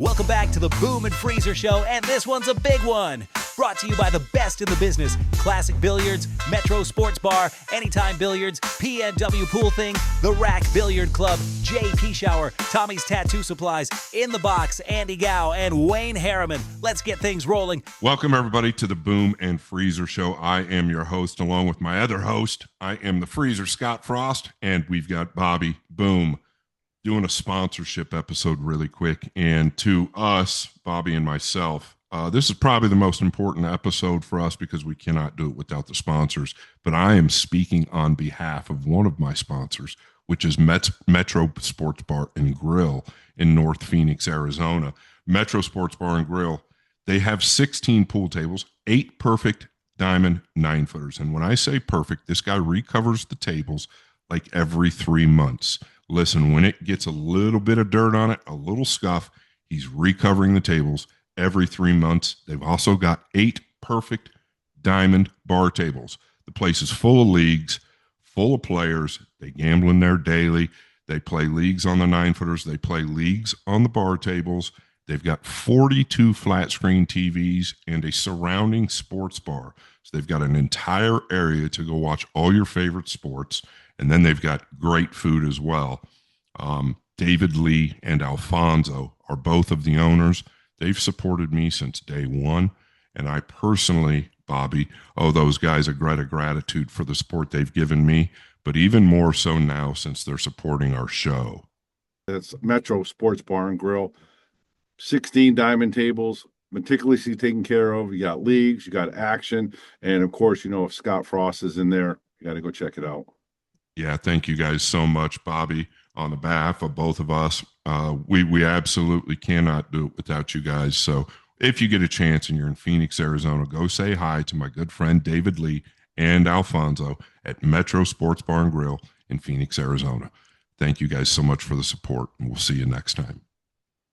Welcome back to the Boom and Freezer Show, and this one's a big one. Brought to you by the best in the business, Classic Billiards, Metro Sportz Bar, Anytime Billiards, PNW Pool Thing, the RACK Billiard Club, J. Pechauer, Tommy's Tattoo Supplies, In the Box, Andy Gow, and Wayne Harriman. Let's get things rolling. Welcome, everybody, to the Boom and Freezer Show. I am your host, along with my other host. I am the Freezer, Scott Frost, and we've got Bobby Boom doing a sponsorship episode really quick. And to us, Bobby and myself, this is probably the most important episode for us because we cannot do it without the sponsors. But I am speaking on behalf of one of my sponsors, which is Metro Sportz Bar and Grill in North Phoenix, Arizona. Metro Sportz Bar and Grill, they have 16 pool tables, 8 perfect diamond 9-footers. And when I say perfect, this guy recovers the tables like every 3 months. Listen, when it gets a little bit of dirt on it, a little scuff, he's recovering the tables every 3 months. They've also got 8 perfect diamond bar tables. The place is full of leagues, full of players. They gamble in there daily. They play leagues on the 9-footers. They play leagues on the bar tables. They've got 42 flat screen TVs and a surrounding sports bar. So they've got an entire area to go watch all your favorite sports. And then they've got great food as well. David Lee and Alfonso are both of the owners. They've supported me since day one. And I personally, Bobby, owe those guys a great gratitude for the support they've given me, but even more so now since they're supporting our show. It's Metro Sportz Bar and Grill. 16 diamond tables, meticulously taken care of. You got leagues, you got action. And of course, you know, if Scott Frost is in there, you got to go check it out. Yeah, thank you guys so much, Bobby, on the behalf of both of us. We absolutely cannot do it without you guys. So if you get a chance and you're in Phoenix, Arizona, go say hi to my good friend David Lee and Alfonso at Metro Sportz Bar and Grill in Phoenix, Arizona. Thank you guys so much for the support, and we'll see you next time.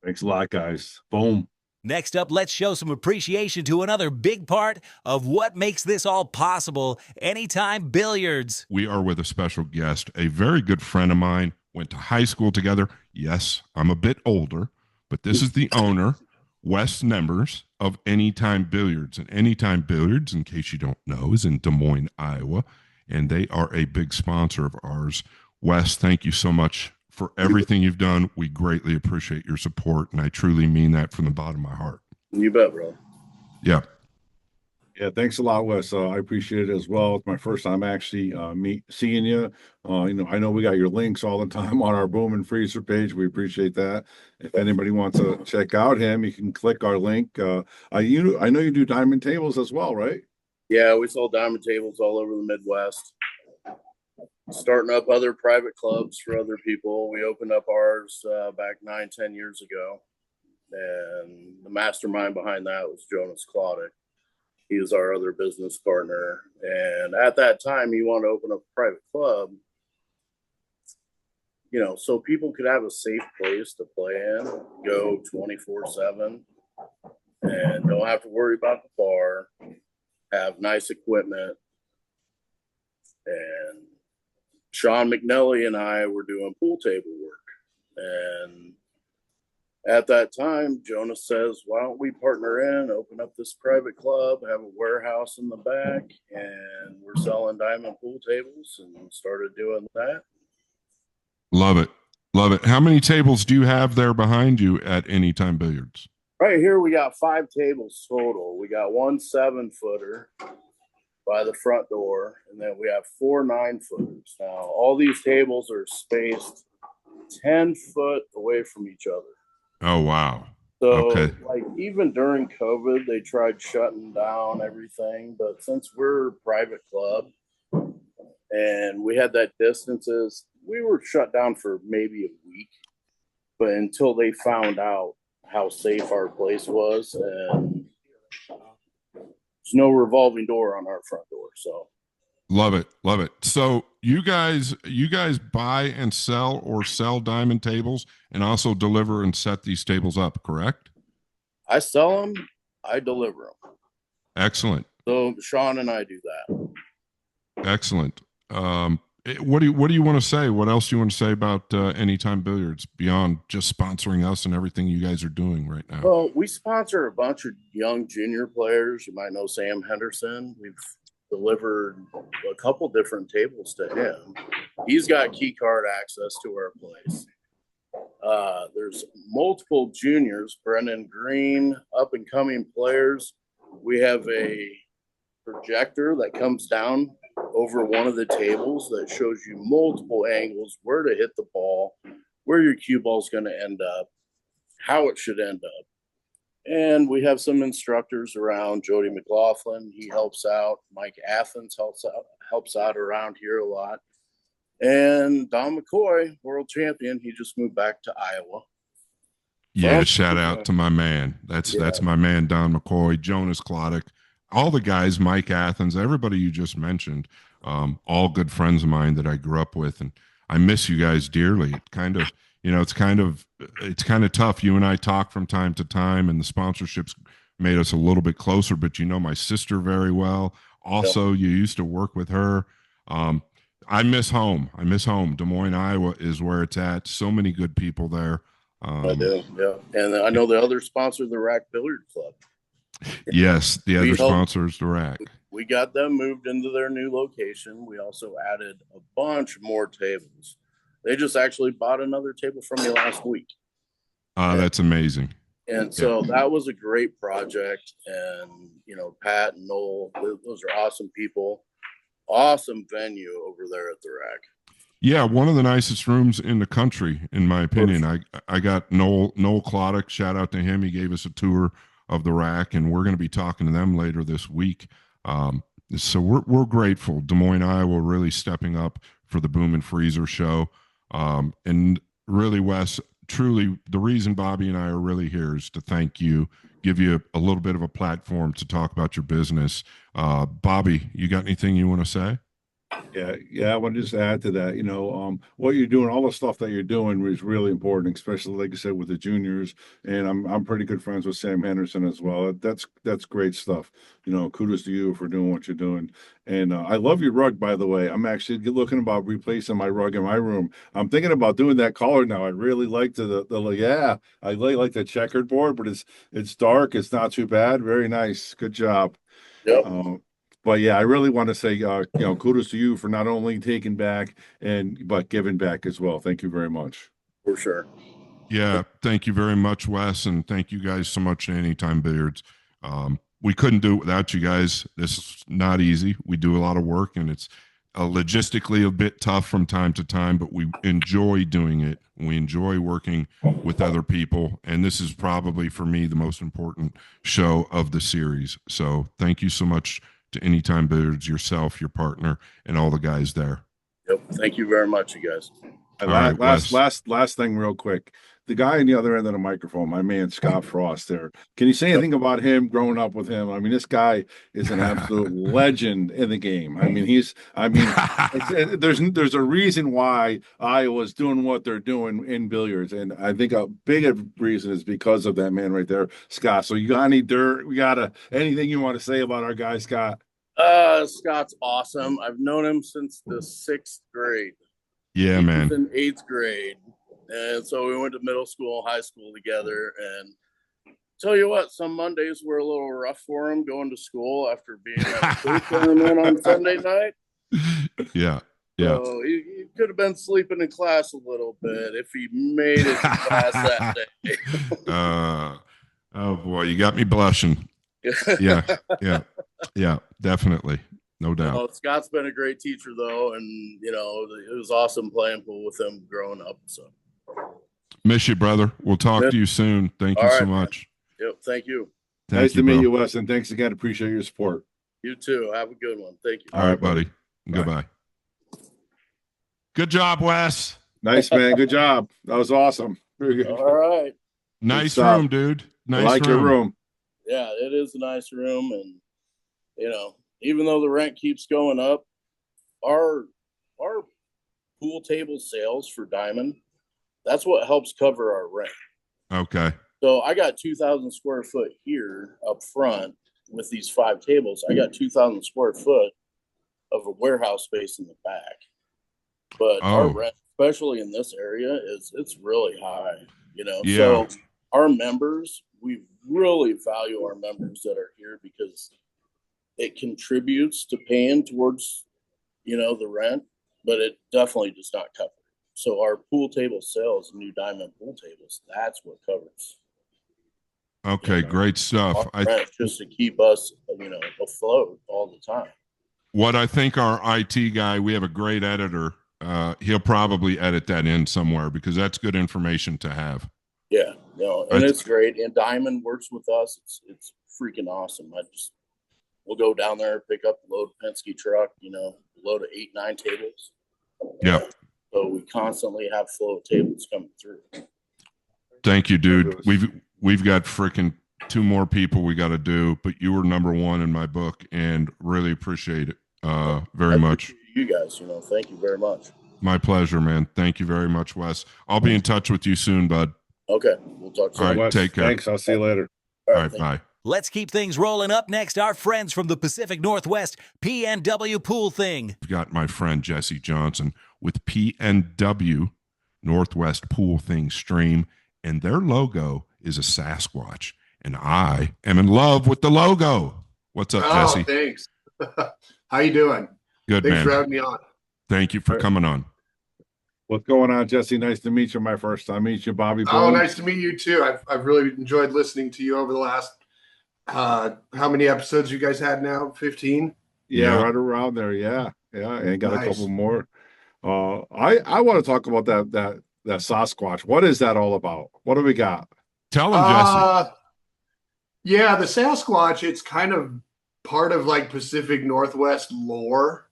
Thanks a lot, guys. Boom. Next up, let's show some appreciation to another big part of what makes this all possible, Anytime Billiards. We are with a special guest, a very good friend of mine, went to high school together. Yes, I'm a bit older, but this is the owner, Wes Nembers of Anytime Billiards. And Anytime Billiards, in case you don't know, is in Des Moines, Iowa, and they are a big sponsor of ours. Wes, thank you so much for everything you've done. We greatly appreciate your support, and I truly mean that from the bottom of my heart. You bet, bro. Yeah. Yeah, thanks a lot, Wes. I appreciate it as well. It's my first time actually seeing you. You know, I know we got your links all the time on our Boom and Freezer page. We appreciate that. If anybody wants to check out him, you can click our link. I know you do diamond tables as well, right? Yeah, we sold diamond tables all over the Midwest. Starting up other private clubs for other people. We opened up ours back 9-10 years ago. And the mastermind behind that was Jonas Klodick. He was our other business partner. And at that time, he wanted to open up a private club, you know, so people could have a safe place to play in, go 24/7, and don't have to worry about the bar, have nice equipment. And Sean McNelly and I were doing pool table work. And at that time, Jonas says, why don't we partner in, open up this private club, have a warehouse in the back, and we're selling diamond pool tables, and started doing that. Love it. Love it. How many tables do you have there behind you at Anytime Billiards? Right here, we got 5 tables total. We got 1 7-footer by the front door, and then we have 4 9-footers. Now, all these tables are spaced 10 foot away from each other. Oh, wow. So, okay. Like, even during COVID, they tried shutting down everything. But since we're a private club and we had that distances, we were shut down for maybe a week. But until they found out how safe our place was, and there's no revolving door on our front door. So Love it. Love it. So you guys buy and sell diamond tables and also deliver and set these tables up, correct? I sell them, I deliver them. Excellent. So Sean and I do that. Excellent. what do you want to say? What else do you want to say about Anytime Billiards beyond just sponsoring us and everything you guys are doing right now? Well, we sponsor a bunch of young junior players. You might know Sam Henderson. We've delivered a couple different tables to him. He's got key card access to our place. There's multiple juniors, Brendan Green, up and coming players. We have a projector that comes down over one of the tables that shows you multiple angles, where to hit the ball, where your cue ball is going to end up, how it should end up. And we have some instructors around. Jody McLaughlin, he helps out. Mike Athens helps out around here a lot. And Don McCoy, world champion, he just moved back to Iowa. Yeah, shout out to my man. That's my man, Don McCoy, Jonas Klodek, all the guys, Mike Athens, everybody you just mentioned, all good friends of mine that I grew up with, and I miss you guys dearly. It kind of, it's kind of tough. You and I talk from time to time, and the sponsorships made us a little bit closer. But you know my sister very well. Also, you used to work with her. I miss home. Des Moines, Iowa is where it's at. So many good people there. I do, yeah. And I know the other sponsor, the RACK Billiard Club. Yes, the other sponsors, the RACK. We got them moved into their new location. We also added a bunch more tables. They just actually bought another table from me last week. That's amazing. And so that was a great project. And, Pat and Noel, those are awesome people. Awesome venue over there at the RACK. Yeah, one of the nicest rooms in the country, in my opinion. I got Noel Klodek, shout out to him. He gave us a tour of the RACK, and we're going to be talking to them later this week. So we're grateful. Des Moines, Iowa, really stepping up for the Boom and Freezer show. And really, Wes, truly, the reason Bobby and I are really here is to thank you, give you a little bit of a platform to talk about your business. Bobby, you got anything you want to say? Yeah. I want to just add to that, what you're doing, all the stuff that you're doing is really important, especially like I said, with the juniors. And I'm pretty good friends with Sam Henderson as well. That's great stuff. Kudos to you for doing what you're doing. And I love your rug, by the way. I'm actually looking about replacing my rug in my room. I'm thinking about doing that color now. I really like I really like the checkered board, but it's dark. It's not too bad. Very nice. Good job. Yep. But yeah, I really want to say, kudos to you for not only taking back but giving back as well. Thank you very much. For sure. Yeah, thank you very much, Wes, and thank you guys so much to Anytime Billiards. We couldn't do it without you guys. This is not easy. We do a lot of work, and it's logistically a bit tough from time to time, but we enjoy doing it. We enjoy working with other people, and this is probably, for me, the most important show of the series. So thank you so much to Anytime Billiards, yourself, your partner, and all the guys there. Yep. Thank you very much, you guys. Last thing real quick. The guy on the other end of the microphone, my man Scott Frost there. Can you say anything about him, growing up with him? I mean, this guy is an absolute legend in the game. I mean, there's a reason why Iowa's doing what they're doing in billiards. And I think a big reason is because of that man right there, Scott. So you got any dirt? Anything you want to say about our guy, Scott? Scott's awesome. I've known him since the 6th grade. Yeah, he man. was in 8th grade. And so we went to middle school, high school together. And tell you what, some Mondays were a little rough for him going to school after being at a pool tournament on Sunday night. Yeah. So he could have been sleeping in class a little bit if he made it to class that day. Oh boy, you got me blushing. Yeah, definitely. No doubt. Scott's been a great teacher though, and it was awesome playing pool with him growing up. So miss you, brother. We'll talk to you soon. Thank you so much. Yep, thank you. Nice to meet you, Wes, and thanks again. Appreciate your support. You too. Have a good one. Thank you. All right, buddy. Goodbye. Good job, Wes. Nice, man. Good job. That was awesome. All right. Nice room, dude. Nice I like your room. Yeah, it is a nice room, and even though the rent keeps going up, our pool table sales for Diamond, that's what helps cover our rent. Okay. So I got 2,000 square foot here up front with these 5 tables. I got 2,000 square foot of a warehouse space in the back. but our Oh, rent, especially in this area, it's really high. You know, yeah. so our members, we really value our members that are here because it contributes to paying towards, you know, the rent, but it definitely does not cover it. So our pool table sales, new diamond pool tables, that's what covers. Okay, great stuff. Our rent just to keep us, you know, afloat all the time. What I think our IT guy, we have a great editor. He'll probably edit that in somewhere because that's good information to have. Yeah, no, and it's great. And Diamond works with us. It's freaking awesome. We'll go down there, pick up a load of Penske truck, you know, load of 8-9 tables. Yeah. So we constantly have flow of tables coming through. Thank you, dude. We've got freaking 2 more people we got to do, but you were number 1 in my book, and really appreciate it very much. You guys, you know, thank you very much. My pleasure, man. Thank you very much, Wes. I'll be in touch with you soon, bud. Okay, we'll talk soon. All right, Wes, take care. Thanks. I'll see you later. All right, bye. Let's keep things rolling. Up next, our friends from the Pacific Northwest, PNW Pool Thing. I've got my friend Jesse Johnson with PNW Northwest Pool Thing stream, and their logo is a Sasquatch, and I am in love with the logo. What's up, Jesse? Thanks. How you doing? Good, Thanks man. for having me on. Thank you for coming on. What's going on, Jesse? Nice to meet you. My first time meet you, Bobby. Oh, nice to meet you too. I've really enjoyed listening to you over the last how many episodes you guys had now? 15? Yeah, right around there. Yeah. And got Nice. a couple more. I want to talk about that Sasquatch. What is that all about? What do we got? Tell them, Jesse. Yeah, the Sasquatch, it's kind of part of like Pacific Northwest lore.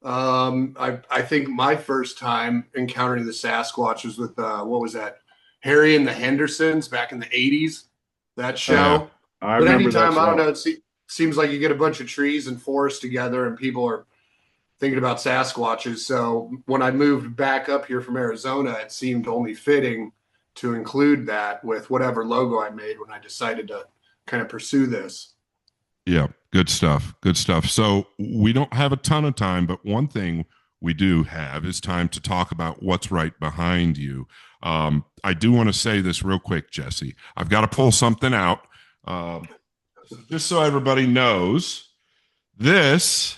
I think my first time encountering the Sasquatch was with what was that? Harry and the Hendersons back in the 80s. That show. Yeah. I But remember anytime, that I don't show. know, it seems like you get a bunch of trees and forests together and people are thinking about Sasquatches. So when I moved back up here from Arizona, it seemed only fitting to include that with whatever logo I made when I decided to kind of pursue this. Yeah, good stuff. Good stuff. So we don't have a ton of time, but one thing we do have is time to talk about what's right behind you. I do want to say this real quick, Jesse. I've got to pull something out. Just so everybody knows, this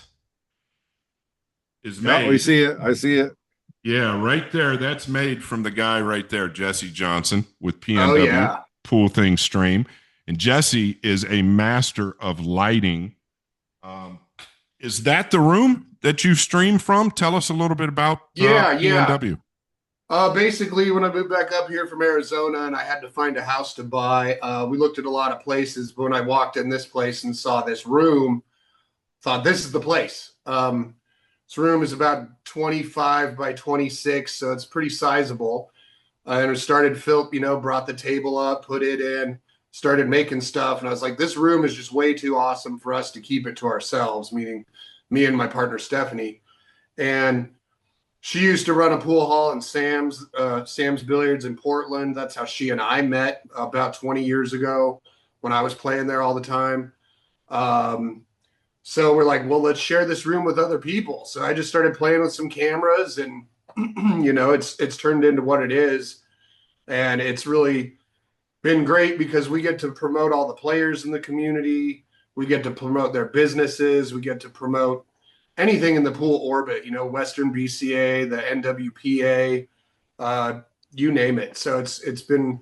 is made. Yeah, we see it. I see it. Yeah, right there. That's made from the guy right there, Jesse Johnson with PNW Pool Thing stream. And Jesse is a master of lighting. Is that the room that you stream from? Tell us a little bit about PNW. Basically, when I moved back up here from Arizona and I had to find a house to buy, we looked at a lot of places. But when I walked in this place and saw this room, thought this is the place. This room is about 25 by 26, so it's pretty sizable. And it started, brought the table up, put it in, started making stuff. And I was like, this room is just way too awesome for us to keep it to ourselves, meaning me and my partner, Stephanie. And she used to run a pool hall in Sam's Billiards in Portland. That's how she and I met about 20 years ago when I was playing there all the time. So we're like, well, let's share this room with other people. So I just started playing with some cameras and, it's turned into what it is. And it's really been great because we get to promote all the players in the community. We get to promote their businesses. We get to promote anything in the pool orbit, Western BCA, the NWPA, you name it. So it's been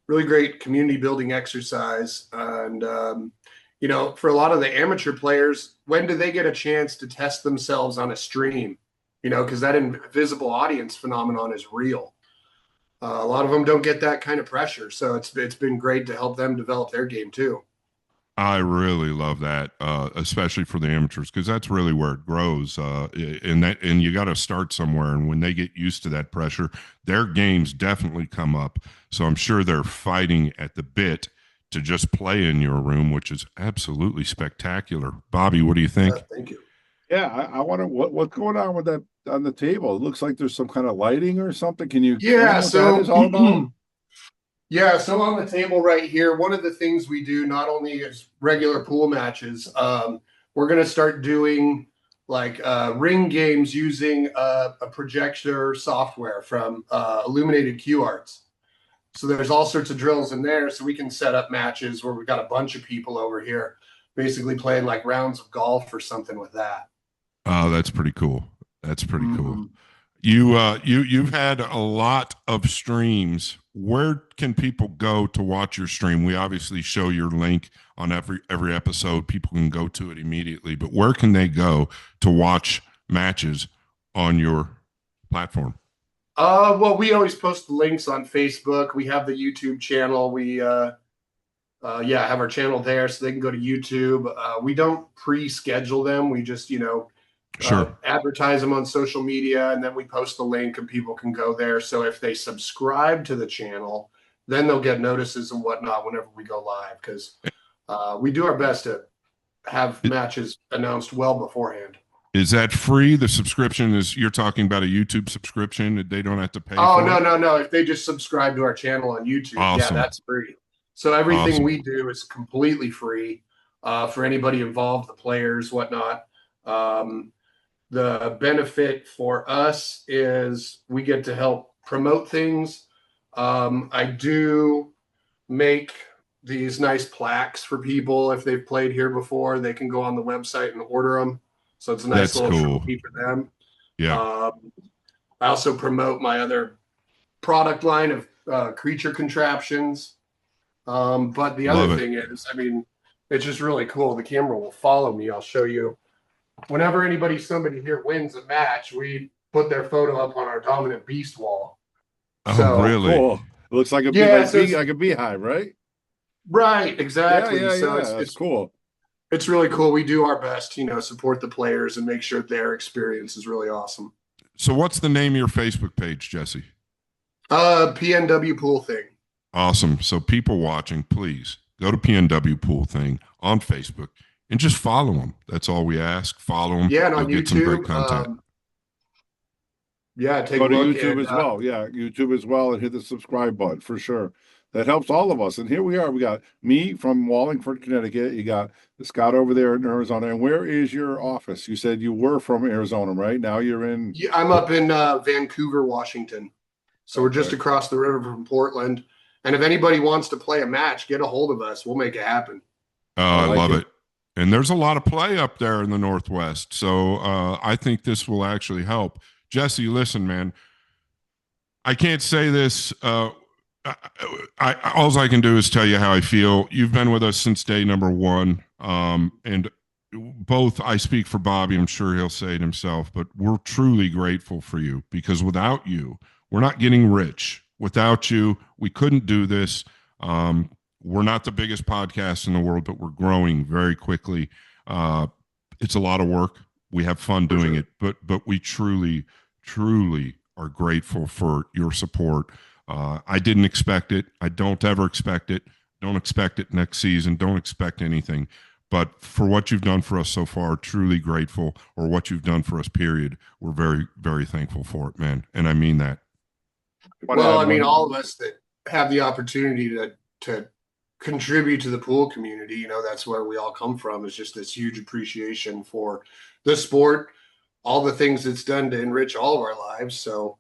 really great community building exercise. And, for a lot of the amateur players, when do they get a chance to test themselves on a stream? Because that invisible audience phenomenon is real. A lot of them don't get that kind of pressure. So it's been great to help them develop their game too. I really love that, especially for the amateurs, because that's really where it grows. And you got to start somewhere. And when they get used to that pressure, their games definitely come up. So I'm sure they're fighting at the bit to just play in your room, which is absolutely spectacular. Bobby, what do you think? Thank you. Yeah, I wonder what's going on with that on the table. It looks like there's some kind of lighting or something. Can you? Yeah. So that is all about? Yeah, so on the table right here, one of the things we do not only is regular pool matches, we're going to start doing like ring games using a projector software from Illuminated Cue Arts. So there's all sorts of drills in there, so we can set up matches where we've got a bunch of people over here basically playing like rounds of golf or something with that. Oh, that's pretty cool. That's pretty cool. You've had a lot of streams. Where can people go to watch your stream? We obviously show your link on every episode. People can go to it immediately, but where can they go to watch matches on your platform? Well, we always post the links on Facebook. We have the YouTube channel. We have our channel there, so they can go to YouTube. We don't pre-schedule them. We just, Sure. advertise them on social media, and then we post the link and people can go there. So if they subscribe to the channel, then they'll get notices and whatnot whenever we go live, because we do our best to have matches announced well beforehand. Is that free? The subscription is, you're talking about a YouTube subscription? They don't have to pay Oh, for it? no. If they just subscribe to our channel on YouTube, Awesome. yeah, that's free. So everything Awesome. we do is completely free for anybody involved, the players, whatnot. The benefit for us is we get to help promote things. I do make these nice plaques for people. If they've played here before, they can go on the website and order them. So it's a nice That's little cool. trophy for them. Yeah. I also promote my other product line of creature contraptions. But the Love other it. thing is, it's just really cool. The camera will follow me. I'll show you. Whenever somebody here wins a match, we put their photo up on our dominant beast wall. Oh, So, really? Cool. It looks like like a beehive, right? Right, exactly. Yeah, So that's it's cool. It's really cool. We do our best, support the players and make sure their experience is really awesome. So what's the name of your Facebook page, Jesse? PNW Pool Thing. Awesome. So people watching, please go to PNW Pool Thing on Facebook and just follow them. That's all we ask. Follow them. Yeah, and on You'll YouTube, get some great content. take Go a to look YouTube as well. Yeah, YouTube as well, and hit the subscribe button for sure. That helps all of us. And here we are. We got me from Wallingford, Connecticut. You got Scott over there in Arizona. And where is your office? You said you were from Arizona, right? Now you're in. Yeah, I'm up in Vancouver, Washington. So we're just across the river from Portland. And if anybody wants to play a match, get a hold of us. We'll make it happen. Oh, I like love it. it. And there's a lot of play up there in the Northwest. So I think this will actually help. Jesse, listen, man, I can't say this. All I can do is tell you how I feel. You've been with us since day number one. And both, I speak for Bobby, I'm sure he'll say it himself, but we're truly grateful for you, because without you, we're not getting rich. Without you, we couldn't do this. We're not the biggest podcast in the world, but we're growing very quickly. It's a lot of work. We have fun doing it, but we truly are grateful for your support. I didn't expect it. I don't ever expect it. Don't expect it next season. Don't expect anything. But for what you've done for us so far, truly grateful, or what you've done for us, period. We're very, very thankful for it, man. And I mean that. Well, all of us that have the opportunity to contribute to the pool community, that's where we all come from, is just this huge appreciation for the sport, all the things it's done to enrich all of our lives. So,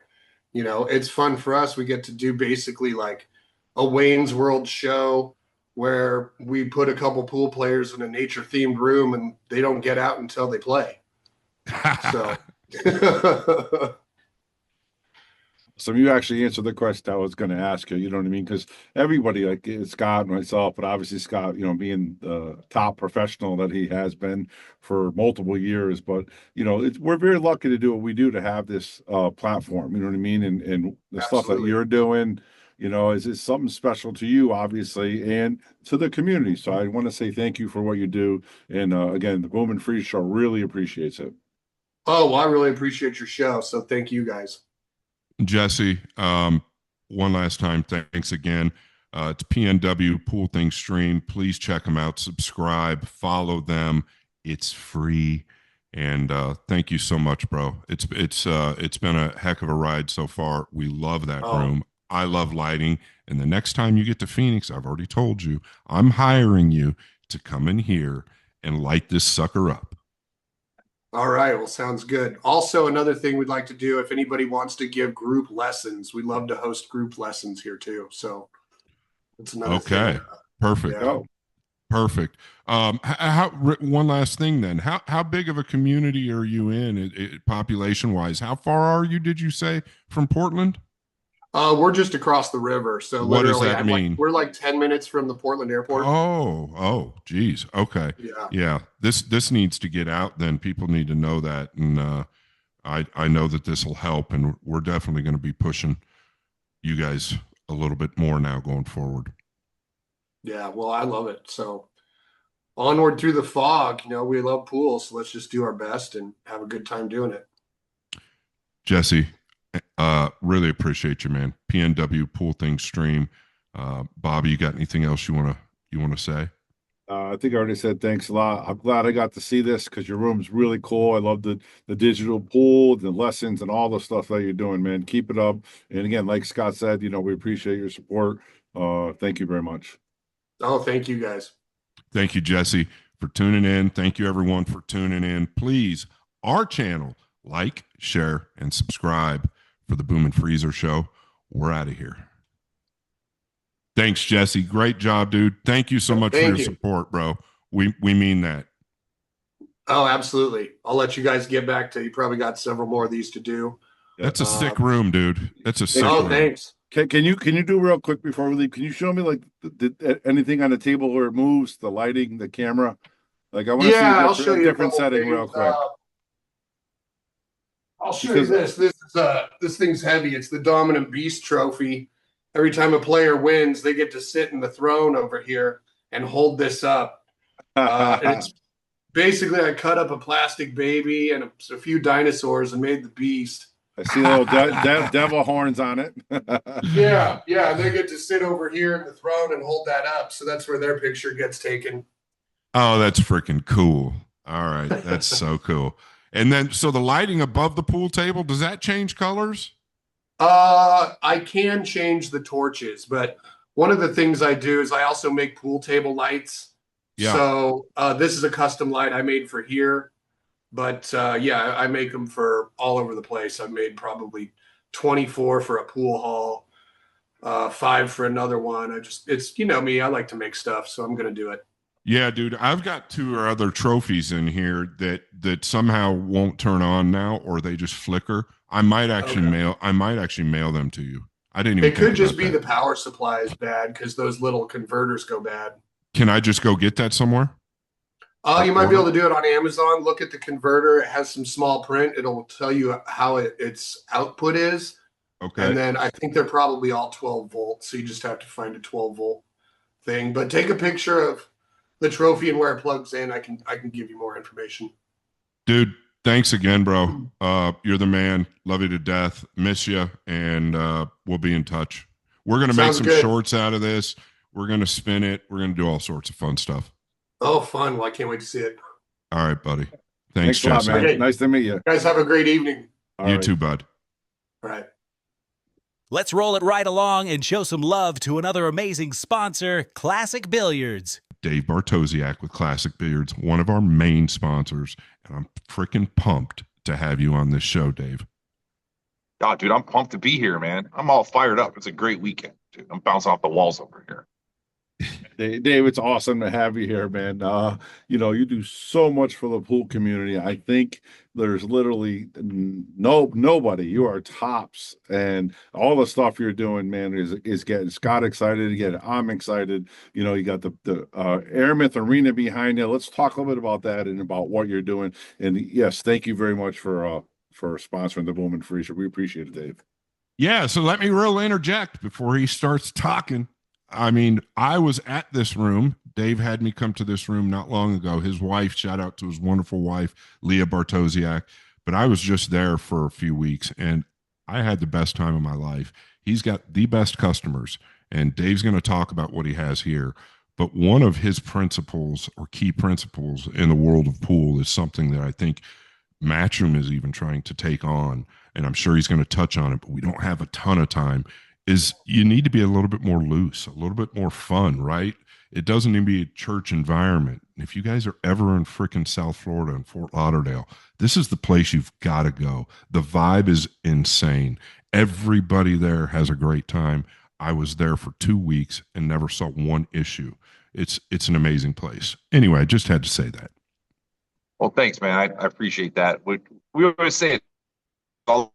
it's fun for us. We get to do basically like a Wayne's World show where we put a couple pool players in a nature themed room and they don't get out until they play. So So you actually answered the question I was going to ask you. You know what I mean? Because everybody, like Scott and myself, but obviously Scott, being the top professional that he has been for multiple years. But we're very lucky to do what we do, to have this platform. You know what I mean? And the stuff that you're doing, is something special to you, obviously, and to the community. So I want to say thank you for what you do. And again, the Boom and Freeze Show really appreciates it. Oh, well, I really appreciate your show. So thank you guys. Jesse, one last time, thanks again. It's PNW Pool Thing stream. Please check them out, subscribe, follow them. It's free. And thank you so much, bro. It's been a heck of a ride so far. We love that room. I love lighting. And the next time you get to Phoenix, I've already told you, I'm hiring you to come in here and light this sucker up. All right. Well, sounds good. Also, another thing we'd like to do, if anybody wants to give group lessons, we love to host group lessons here too. So that's another Okay. thing. Perfect. Yeah. Perfect. One last thing then. How big of a community are you in population wise? How far are you, did you say, from Portland? We're just across the river. So What does literally that mean? we're like 10 minutes from the Portland airport. Geez. Okay. Yeah. Yeah. This needs to get out then. People need to know that. And I know that this will help, and we're definitely going to be pushing you guys a little bit more now going forward. Yeah. Well, I love it. So onward through the fog, we love pools. So let's just do our best and have a good time doing it. Jesse, really appreciate you, man. PNW Pool Thing stream. Bobby, you got anything else you want to say? I think I already said thanks a lot. I'm glad I got to see this because your room's really cool. I love the digital pool, the lessons, and all the stuff that you're doing, man. Keep it up. And again, like Scott said, we appreciate your support. Thank you very much. Oh, thank you guys. Thank you, Jesse, for tuning in. Thank you, everyone, for tuning in. Please, our channel, like, share, and subscribe for the Boom and Freezer Show. We're out of here. Thanks, Jesse. Great job, dude. Thank you so much for your support, bro. We mean that. Oh, absolutely. I'll let you guys get back to, you probably got several more of these to do. That's a sick room, dude. That's a sick room. Thanks. Can you do real quick before we leave? Can you show me like anything on the table where it moves, the lighting, the camera? Like I want to see a different setting real quick. I'll show you this. This thing's heavy. It's the Dominant Beast Trophy. Every time a player wins, they get to sit in the throne over here and hold this up. And it's basically, I cut up a plastic baby and a few dinosaurs and made the beast. I see little devil horns on it. Yeah. And they get to sit over here in the throne and hold that up. So that's where their picture gets taken. Oh, that's freaking cool. All right. That's so cool. And then, so the lighting above the pool table, does that change colors? I can change the torches, but one of the things I do is I also make pool table lights. Yeah. So this is a custom light I made for here. But I make them for all over the place. I've made probably 24 for a pool hall, 5 for another one. It's me, I like to make stuff, so I'm going to do it. Yeah, dude, I've got 2 or other trophies in here that somehow won't turn on now, or they just flicker. I might actually mail them to you. I didn't even. It could just be the power supply is bad because those little converters go bad. Can I just go get that somewhere? You might be able to do it on Amazon. Look at the converter. It has some small print. It'll tell you how its output is. Okay. And then I think they're probably all 12 volts. So you just have to find a 12 volt thing. But take a picture of the trophy and where it plugs in. I can give you more information. Dude, thanks again, bro. You're the man. Love you to death. Miss you. And we'll be in touch. We're going to make some shorts out of this. We're going to spin it. We're going to do all sorts of fun stuff. Oh, fun. Well, I can't wait to see it. All right, buddy. Thanks Jesse. A lot, man. Nice to meet you. You guys have a great evening. You too, bud. All right. Let's roll it right along and show some love to another amazing sponsor, Classic Billiards. Dave Bartosiak with Classic Billiards, one of our main sponsors, and I'm freaking pumped to have you on this show, Dave. Oh, dude, I'm pumped to be here, man. I'm all fired up. It's a great weekend, dude. I'm bouncing off the walls over here. Dave, it's awesome to have you here, man. You do so much for the pool community. I think there's literally nobody. You are tops, and all the stuff you're doing, man, is getting Scott excited. Again, I'm excited. You got the Airmouth Arena behind you. Let's talk a little bit about that and about what you're doing. And yes, thank you very much for sponsoring the Boom and Freezer. We appreciate it, Dave. Yeah, so let me interject before he starts talking. I mean, I was at this room. Dave had me come to this room not long ago. His wife, shout out to his wonderful wife, Leah Bartosiak. But I was just there for a few weeks, and I had the best time of my life. He's got the best customers, and Dave's going to talk about what he has here. But one of his principles or key principles in the world of pool is something that I think Matchroom is even trying to take on, and I'm sure he's going to touch on it, but we don't have a ton of time. Is you need to be a little bit more loose, a little bit more fun, right? It doesn't need to be a church environment. If you guys are ever in freaking South Florida and Fort Lauderdale, this is the place you've got to go. The vibe is insane. Everybody there has a great time. I was there for 2 weeks and never saw one issue. It's an amazing place. Anyway, I just had to say that. Well, thanks, man. I appreciate that. We always say it's all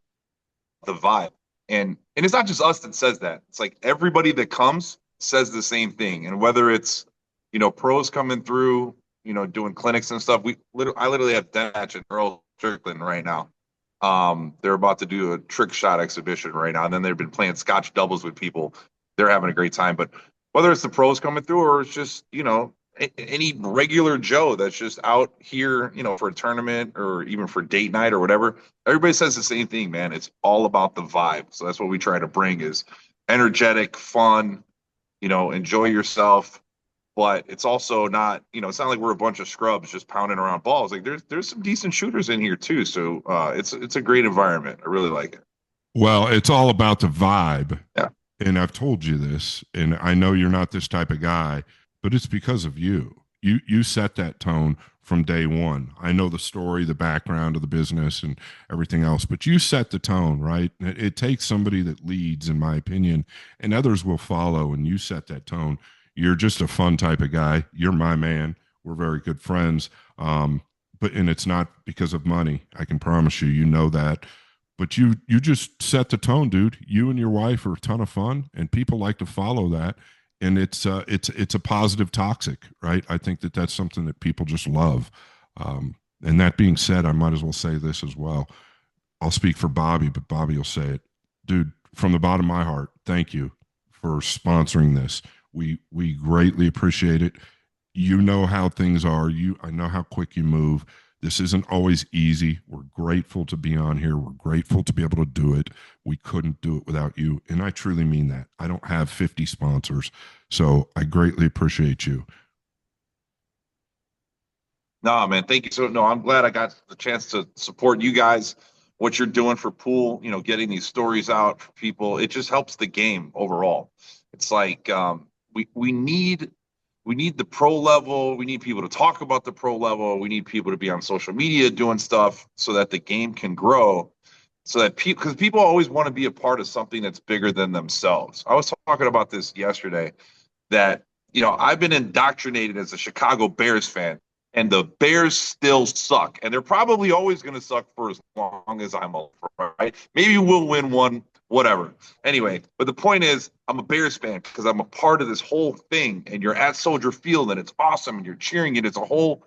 the vibe. And it's not just us that says that. It's like everybody that comes says the same thing. And whether it's, pros coming through, doing clinics and stuff, I literally have Dan Hatch and Earl Strickland right now. They're about to do a trick shot exhibition right now. And then they've been playing scotch doubles with people. They're having a great time. But whether it's the pros coming through or it's just, any regular Joe that's just out here, for a tournament or even for date night or whatever, everybody says the same thing, man. It's all about the vibe. So that's what we try to bring is energetic, fun, enjoy yourself. But it's also not, it's not like we're a bunch of scrubs just pounding around balls. Like there's some decent shooters in here too. So it's a great environment. I really like it. Well, it's all about the vibe. Yeah. And I've told you this, and I know you're not this type of guy, but it's because of you. You set that tone from day one. I know the story, the background of the business and everything else, but you set the tone, right? It takes somebody that leads, in my opinion, and others will follow, and you set that tone. You're just a fun type of guy. You're my man. We're very good friends. And it's not because of money. I can promise you, that. But you just set the tone, dude. You and your wife are a ton of fun, and people like to follow that. And it's a positive toxic, right? I think that's something that people just love. And that being said, I might as well say this as well. I'll speak for Bobby, but Bobby will say it. Dude, from the bottom of my heart, thank you for sponsoring this. We greatly appreciate it. You know how things are. I know how quick you move. This isn't always easy. We're grateful to be on here. We're grateful to be able to do it. We couldn't do it without you. And I truly mean that. I don't have 50 sponsors. So I greatly appreciate you. No, man, thank you. So, no, I'm glad I got the chance to support you guys, what you're doing for pool, getting these stories out for people. It just helps the game overall. It's like we need the pro level. We need people to talk about the pro level. We need people to be on social media doing stuff so that the game can grow. So that because people always want to be a part of something that's bigger than themselves. I was talking about this yesterday that, I've been indoctrinated as a Chicago Bears fan, and the Bears still suck. And they're probably always going to suck for as long as I'm alive, right? Maybe we'll win one, whatever. Anyway, but the point is, I'm a Bears fan because I'm a part of this whole thing, and you're at Soldier Field and it's awesome and you're cheering it. It's a whole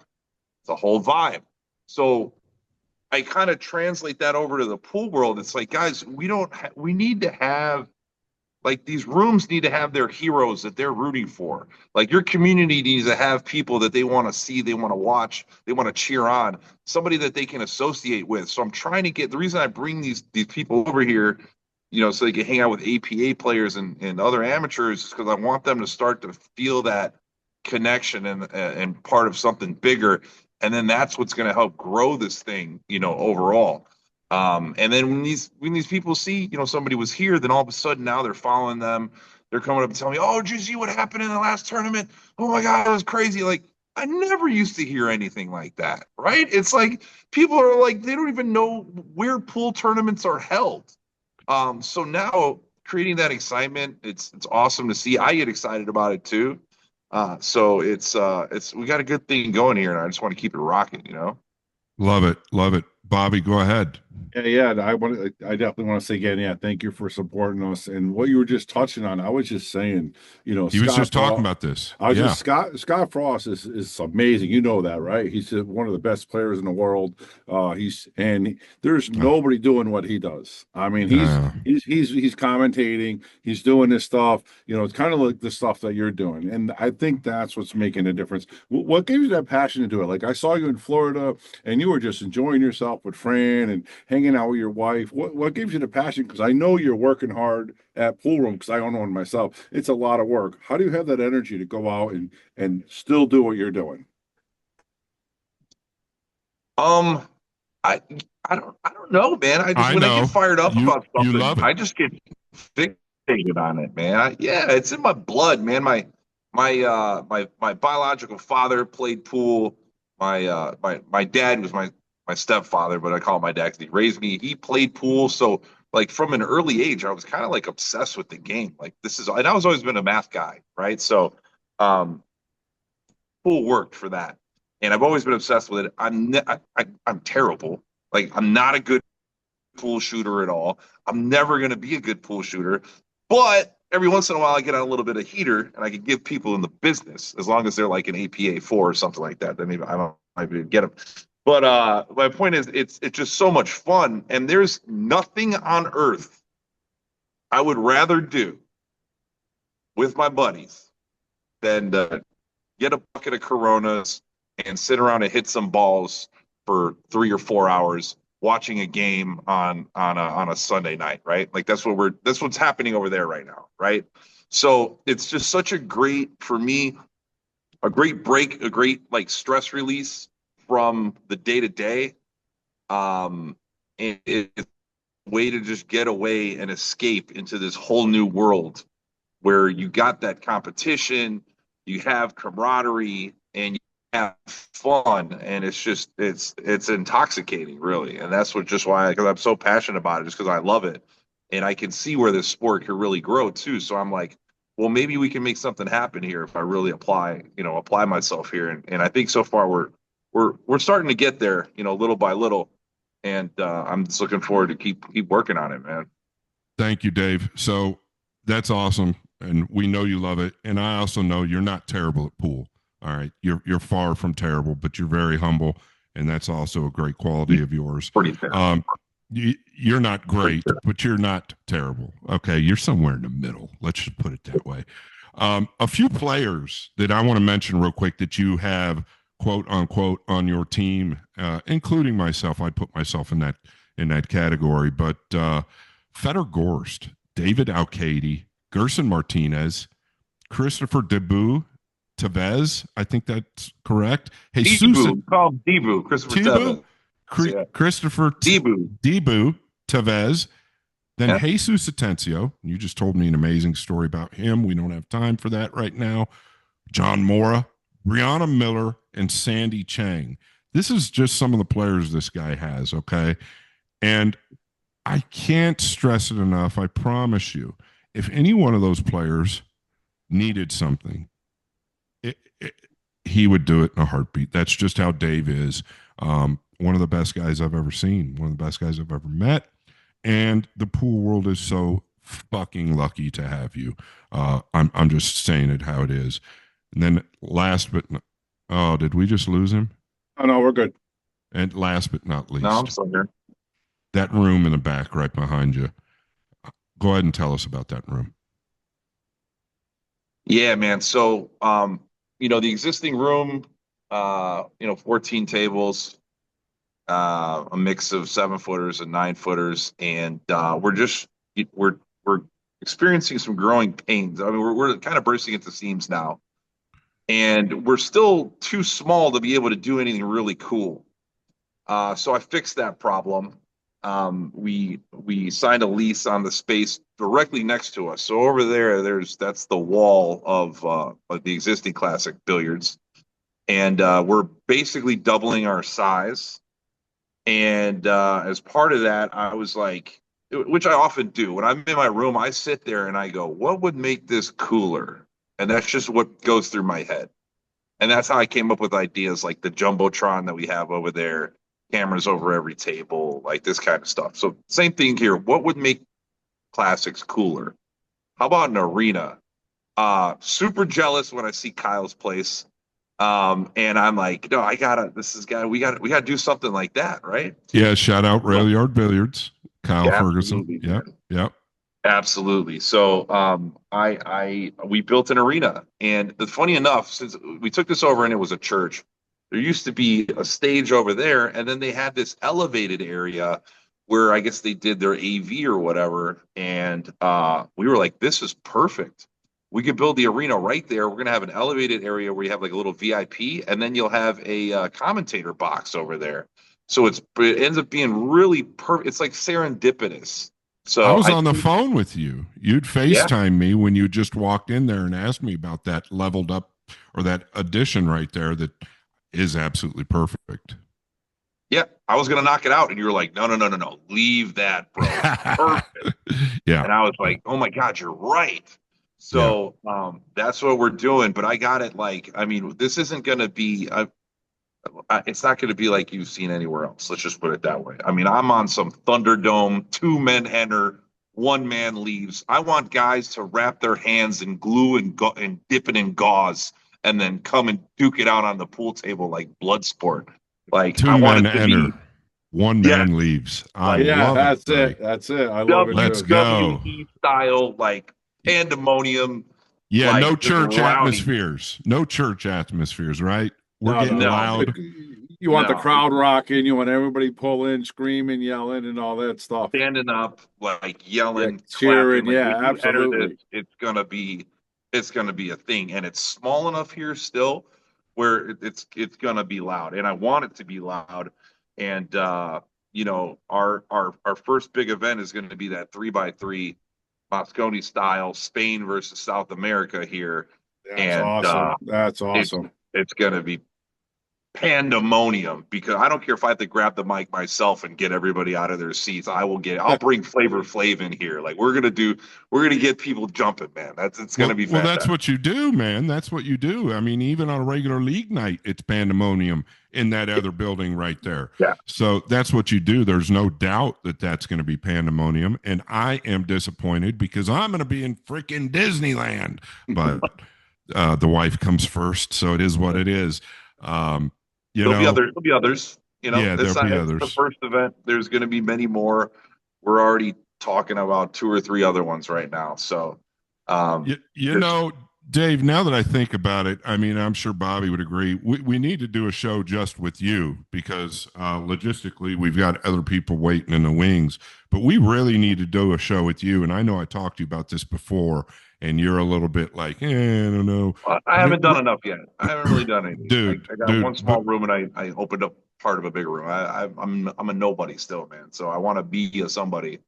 vibe. So I kind of translate that over to the pool world. It's like, guys, we need to have, like, these rooms need to have their heroes that they're rooting for. Like, your community needs to have people that they want to see, they want to watch, they want to cheer on, somebody that they can associate with. So I'm trying to get, the reason I bring these people over here, so they can hang out with APA players and other amateurs, is because I want them to start to feel that connection and part of something bigger. And then that's what's going to help grow this thing, overall. And then when these people see, somebody was here, then all of a sudden now they're following them. They're coming up and telling me, "Oh, did you see what happened in the last tournament? Oh my God, it was crazy." Like, I never used to hear anything like that, right? It's like people are like, they don't even know where pool tournaments are held. So now creating that excitement, it's awesome to see. I get excited about it too. So it's we got a good thing going here, and I just want to keep it rocking, Love it. Love it. Bobby, go ahead. Yeah, I definitely want to say again, yeah, thank you for supporting us. And what you were just touching on, I was just saying, he was just talking about this. Scott Frost is amazing. You know that, right? He's one of the best players in the world. There's nobody doing what he does. I mean, he's commentating, he's doing this stuff. It's kind of like the stuff that you're doing, and I think that's what's making a difference. What gave you that passion to do it? Like, I saw you in Florida, and you were just enjoying yourself with Fran and hanging out with your wife. What gives you the passion? Because I know you're working hard at pool room, because I own one myself. It's a lot of work. How do you have that energy to go out and still do what you're doing? I don't know, man. When I get fired up about something, I just get fixated on it, man. It's in my blood, man. My my biological father played pool. My dad was my stepfather, but I call him my dad because he raised me. He played pool, so like from an early age, I was kind of like obsessed with the game. Like and I was always been a math guy, right? So, pool worked for that, and I've always been obsessed with it. I'm terrible. Like I'm not a good pool shooter at all. I'm never going to be a good pool shooter, but every once in a while I get on a little bit of heater and I can give people in the business as long as they're like an APA 4 or something like that. Then maybe I might be able to get them. But my point is, it's just so much fun, and there's nothing on earth I would rather do with my buddies than get a bucket of Coronas and sit around and hit some balls for 3 or 4 hours watching a game on a Sunday night, right? Like that's what's happening over there right now, right? So it's just such a great, for me, a great break, a great like stress release from the day to day. And it's a way to just get away and escape into this whole new world where you got that competition, you have camaraderie, and you have fun, and it's intoxicating, really. And that's because I'm so passionate about it, just because I love it, and I can see where this sport could really grow too. So I'm like, well, maybe we can make something happen here if I really apply myself here. And I think so far we're starting to get there, little by little. And I'm just looking forward to keep working on it, man. Thank you, Dave. So that's awesome. And we know you love it. And I also know you're not terrible at pool. All right. You're far from terrible, but you're very humble. And that's also a great quality of yours. Pretty fair. You're not great, but you're not terrible. Okay. You're somewhere in the middle. Let's just put it that way. A few players that I want to mention real quick that you have, quote unquote, on your team, including myself. I'd put myself in that category, but Fedor Gorst, David Alcady, Gerson Martinez, Christopher Debu, Tevez, I think that's correct. Debu, call him Debu, Christopher Tevez. Christopher Debu, Tevez, then Jesus Atencio. You just told me an amazing story about him. We don't have time for that right now. John Mora, Brianna Miller, and Sandy Chang. This is just some of the players this guy has, okay? And I can't stress it enough. I promise you, if any one of those players needed something, he would do it in a heartbeat. That's just how Dave is. One of the best guys I've ever seen, one of the best guys I've ever met. And the pool world is so fucking lucky to have you. I'm just saying it how it is. And then last but not, oh, did we just lose him? Oh, no, we're good. And last but not least, No, I'm still here. That room in the back right behind you. Go ahead and tell us about that room. Yeah, man. So, the existing room, 14 tables, a mix of 7-footers and 9-footers. And we're experiencing some growing pains. I mean, we're kind of bursting at the seams now. And we're still too small to be able to do anything really cool. So I fixed that problem. We signed a lease on the space directly next to us. So over there, that's the wall of the existing classic billiards. And we're basically doubling our size. And as part of that, I was like, which I often do, when I'm in my room, I sit there and I go, what would make this cooler? And that's just what goes through my head. And that's how I came up with ideas like the Jumbotron that we have over there, cameras over every table, like this kind of stuff. So same thing here. What would make classics cooler? How about an arena? Super jealous when I see Kyle's place. And I'm like, no, we gotta do something like that, right? Yeah, shout out Rail Yard Billiards, Kyle Ferguson. Yep. Absolutely. So we built an arena, and funny enough, since we took this over and it was a church, there used to be a stage over there, and then they had this elevated area where I guess they did their AV or whatever, and we were like, this is perfect. We could build the arena right there. We're gonna have an elevated area where you have like a little VIP, and then you'll have a commentator box over there. So it ends up being really perfect. It's like serendipitous. So I was on the phone with you. You'd Yeah. FaceTime me when you just walked in there and asked me about that leveled up or that addition right there that is absolutely perfect. Yeah, I was gonna knock it out, and you were like, no, no, no, no, no, leave that, bro. It's perfect. Yeah. And I was like, oh my God, you're right. Yeah. So that's what we're doing. But I got it. Like, I mean, this isn't gonna be. It's not gonna be like you've seen anywhere else. Let's just put it that way. I mean, I'm on some Thunderdome, 2 men enter, 1 man leaves. I want guys to wrap their hands in glue and dip it in gauze, and then come and duke it out on the pool table like blood sport. Like, 2 I want men it to enter, be 1 Yeah. man leaves. I Like, Yeah, love that's buddy. it. That's it. I love it Let's too. go. WWE style, like pandemonium. Yeah, like, no just church rowdy. atmospheres. No church atmospheres, right? We're No, getting no. loud. You want the No. crowd rocking. You want everybody pulling, screaming, yelling, and all that stuff. Standing up, like yelling, Yeah, cheering, clapping. Like, yeah, when you enter absolutely. this, it's gonna be a thing, and it's small enough here still where it's gonna be loud, and I want it to be loud. And our first big event is going to be that 3x3 Moscone style Spain versus South America here. That's And awesome. That's awesome. it's going to be pandemonium, because I don't care if I have to grab the mic myself and get everybody out of their seats. I'll bring Flavor Flav in here. Like, we're gonna get people jumping, man. It's gonna be Well, fantastic. that's what you do, man. That's what you do. I mean, even on a regular league night, it's pandemonium in that other building right there. Yeah. So that's what you do. There's no doubt that that's going to be pandemonium. And I am disappointed because I'm going to be in freaking Disneyland. But the wife comes first. So it is what it is. There'll be others. Yeah, It's there'll be not others. the first event. There's going to be many more. We're already talking about 2 or 3 other ones right now. So, Dave, now that I think about it, I mean, I'm sure Bobby would agree. We need to do a show just with you because logistically, we've got other people waiting in the wings. But we really need to do a show with you. And I know I talked to you about this before, and you're a little bit like, I don't know. I haven't done enough yet. I haven't really done anything. Dude, I got one small room, and I opened up part of a bigger room. I'm a nobody still, man. So I want to be a somebody.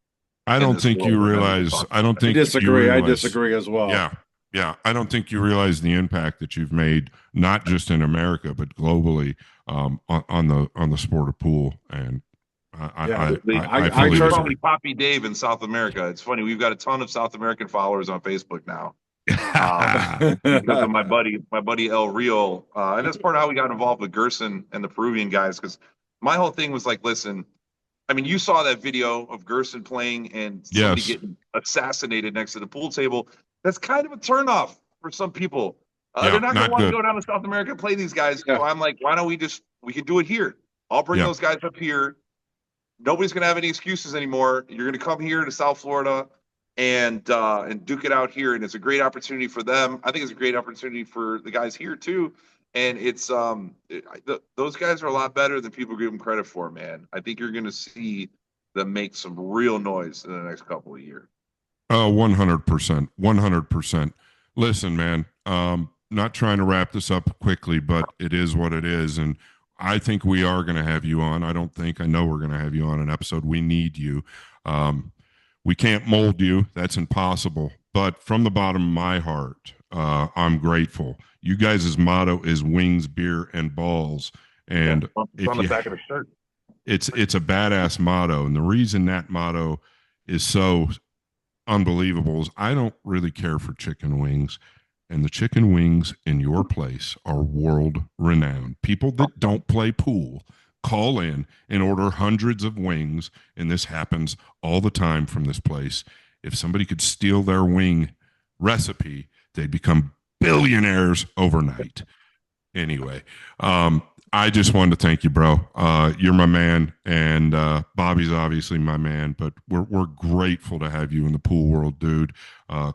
I don't think you realize. I don't think I disagree. I disagree as well. Yeah. I don't think you realize the impact that you've made, not just in America but globally, on the sport of pool. And I probably Poppy Dave in South America. It's funny. We've got a ton of South American followers on Facebook now. Because of my buddy El Rio, and that's part of how we got involved with Gerson and the Peruvian guys. Because my whole thing was like, listen, I mean, you saw that video of Gerson playing and somebody getting assassinated next to the pool table. That's kind of a turnoff for some people. They're not going to want to go down to South America and play these guys. Yeah. So I'm like, why don't we can do it here? I'll bring those guys up here. Nobody's going to have any excuses anymore. You're going to come here to South Florida and duke it out here. And it's a great opportunity for them. I think it's a great opportunity for the guys here too. And it's those guys are a lot better than people give them credit for, man. I think you're going to see them make some real noise in the next couple of years. 100%. 100%. Listen, man, not trying to wrap this up quickly, but it is what it is. And I think we are going to have you on. I know we're going to have you on an episode. We need you. We can't mold you. That's impossible. But from the bottom of my heart, I'm grateful. You guys' motto is wings, beer, and balls. And it's on the back of the shirt. It's a badass motto. And the reason that motto is so unbelievable is I don't really care for chicken wings. And the chicken wings in your place are world renowned. People that don't play pool call in and order hundreds of wings. And this happens all the time from this place. If somebody could steal their wing recipe, they'd become billionaires overnight. Anyway, I just wanted to thank you, bro. You're my man, and Bobby's obviously my man, but we're grateful to have you in the pool world, dude.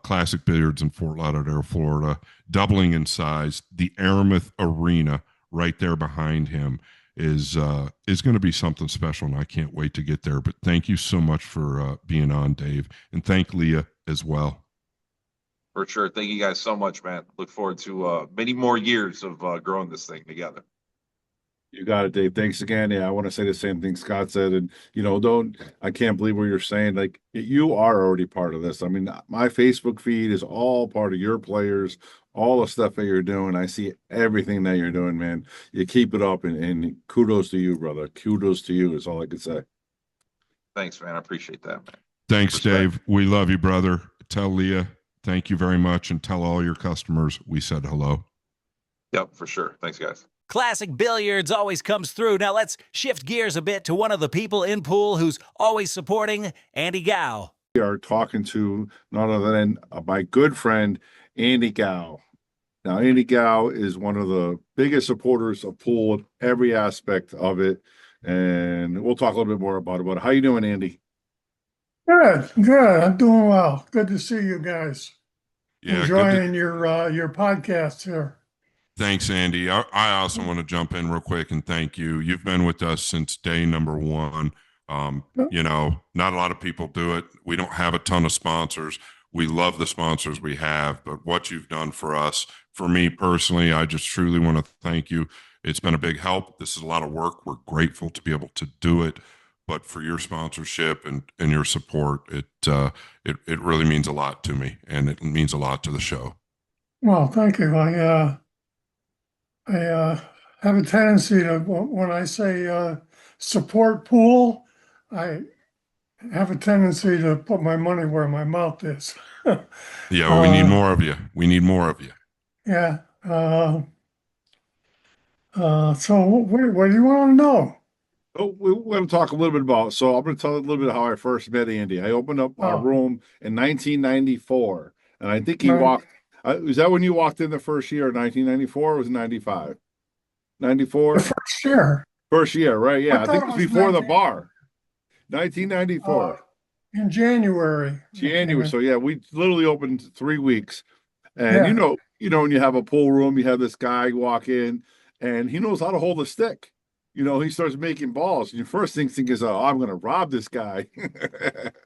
Classic Billiards in Fort Lauderdale, Florida, doubling in size. The Aramith Arena right there behind him is going to be something special, and I can't wait to get there. But thank you so much for being on, Dave, and thank Leah as well. For sure. Thank you guys so much, man. Look forward to many more years of growing this thing together. You got it, Dave. Thanks again. Yeah, I want to say the same thing Scott said. And, I can't believe what you're saying. Like, you are already part of this. I mean, my Facebook feed is all part of your players, all the stuff that you're doing. I see everything that you're doing, man. You keep it up, and kudos to you, brother. Kudos to you is all I could say. Thanks, man. I appreciate that, man. Thanks, Respect. Dave. We love you, brother. Tell Leah, thank you very much, and tell all your customers we said hello. Yep, for sure. Thanks, guys. Classic Billiards always comes through. Now let's shift gears a bit to one of the people in pool who's always supporting Andy Gow. We are talking to none other than my good friend, Andy Gow. Now, Andy Gow is one of the biggest supporters of pool in every aspect of it. And we'll talk a little bit more about it. But how you doing, Andy? Good, good. I'm doing well. Good to see you guys. Yeah, Enjoying your podcast here. Thanks, Andy. I also want to jump in real quick and thank you. You've been with us since day number one. Not a lot of people do it. We don't have a ton of sponsors. We love the sponsors we have, but what you've done for us, for me personally, I just truly want to thank you. It's been a big help. This is a lot of work. We're grateful to be able to do it, but for your sponsorship and your support, it really means a lot to me, and it means a lot to the show. Well, thank you. I have a tendency to, when I say support pool, I have a tendency to put my money where my mouth is. Yeah, well, we need more of you. We need more of you. Yeah. So what do you want to know? Oh, we're going to talk a little bit about. So I'm going to tell you a little bit how I first met Andy. I opened up a room in 1994, and I think he walked. Was that when you walked in the first year, 1994, or was it 95? 94? The first year. First year, right? Yeah, I think it was before the 19... bar. 1994. In January. January. So yeah, we literally opened 3 weeks. And Yeah. When you have a pool room, you have this guy walk in, and he knows how to hold a stick. He starts making balls. And your first instinct is, oh, I'm going to rob this guy.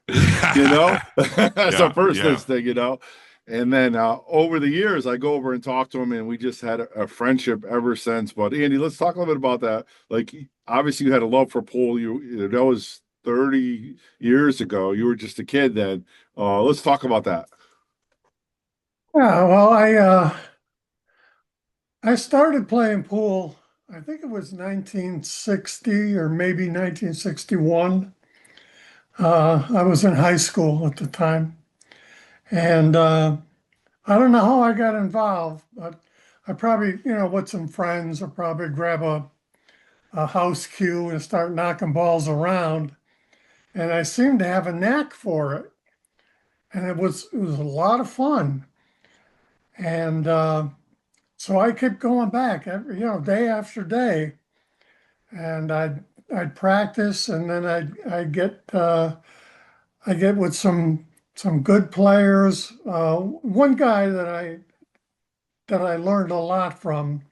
That's our first instinct, And then over the years, I go over and talk to him, and we just had a friendship ever since. But Andy, let's talk a little bit about that. Like, obviously, you had a love for pool. That was 30 years ago. You were just a kid then. Let's talk about that. Yeah, well, I started playing pool, I think it was 1960 or maybe 1961. I was in high school at the time. And I don't know how I got involved, but I probably, with some friends, I'll probably grab a house cue and start knocking balls around. And I seemed to have a knack for it. And it was a lot of fun. And so I kept going back, day after day. And I'd practice, and then I'd get with some good players. One guy that I learned a lot from,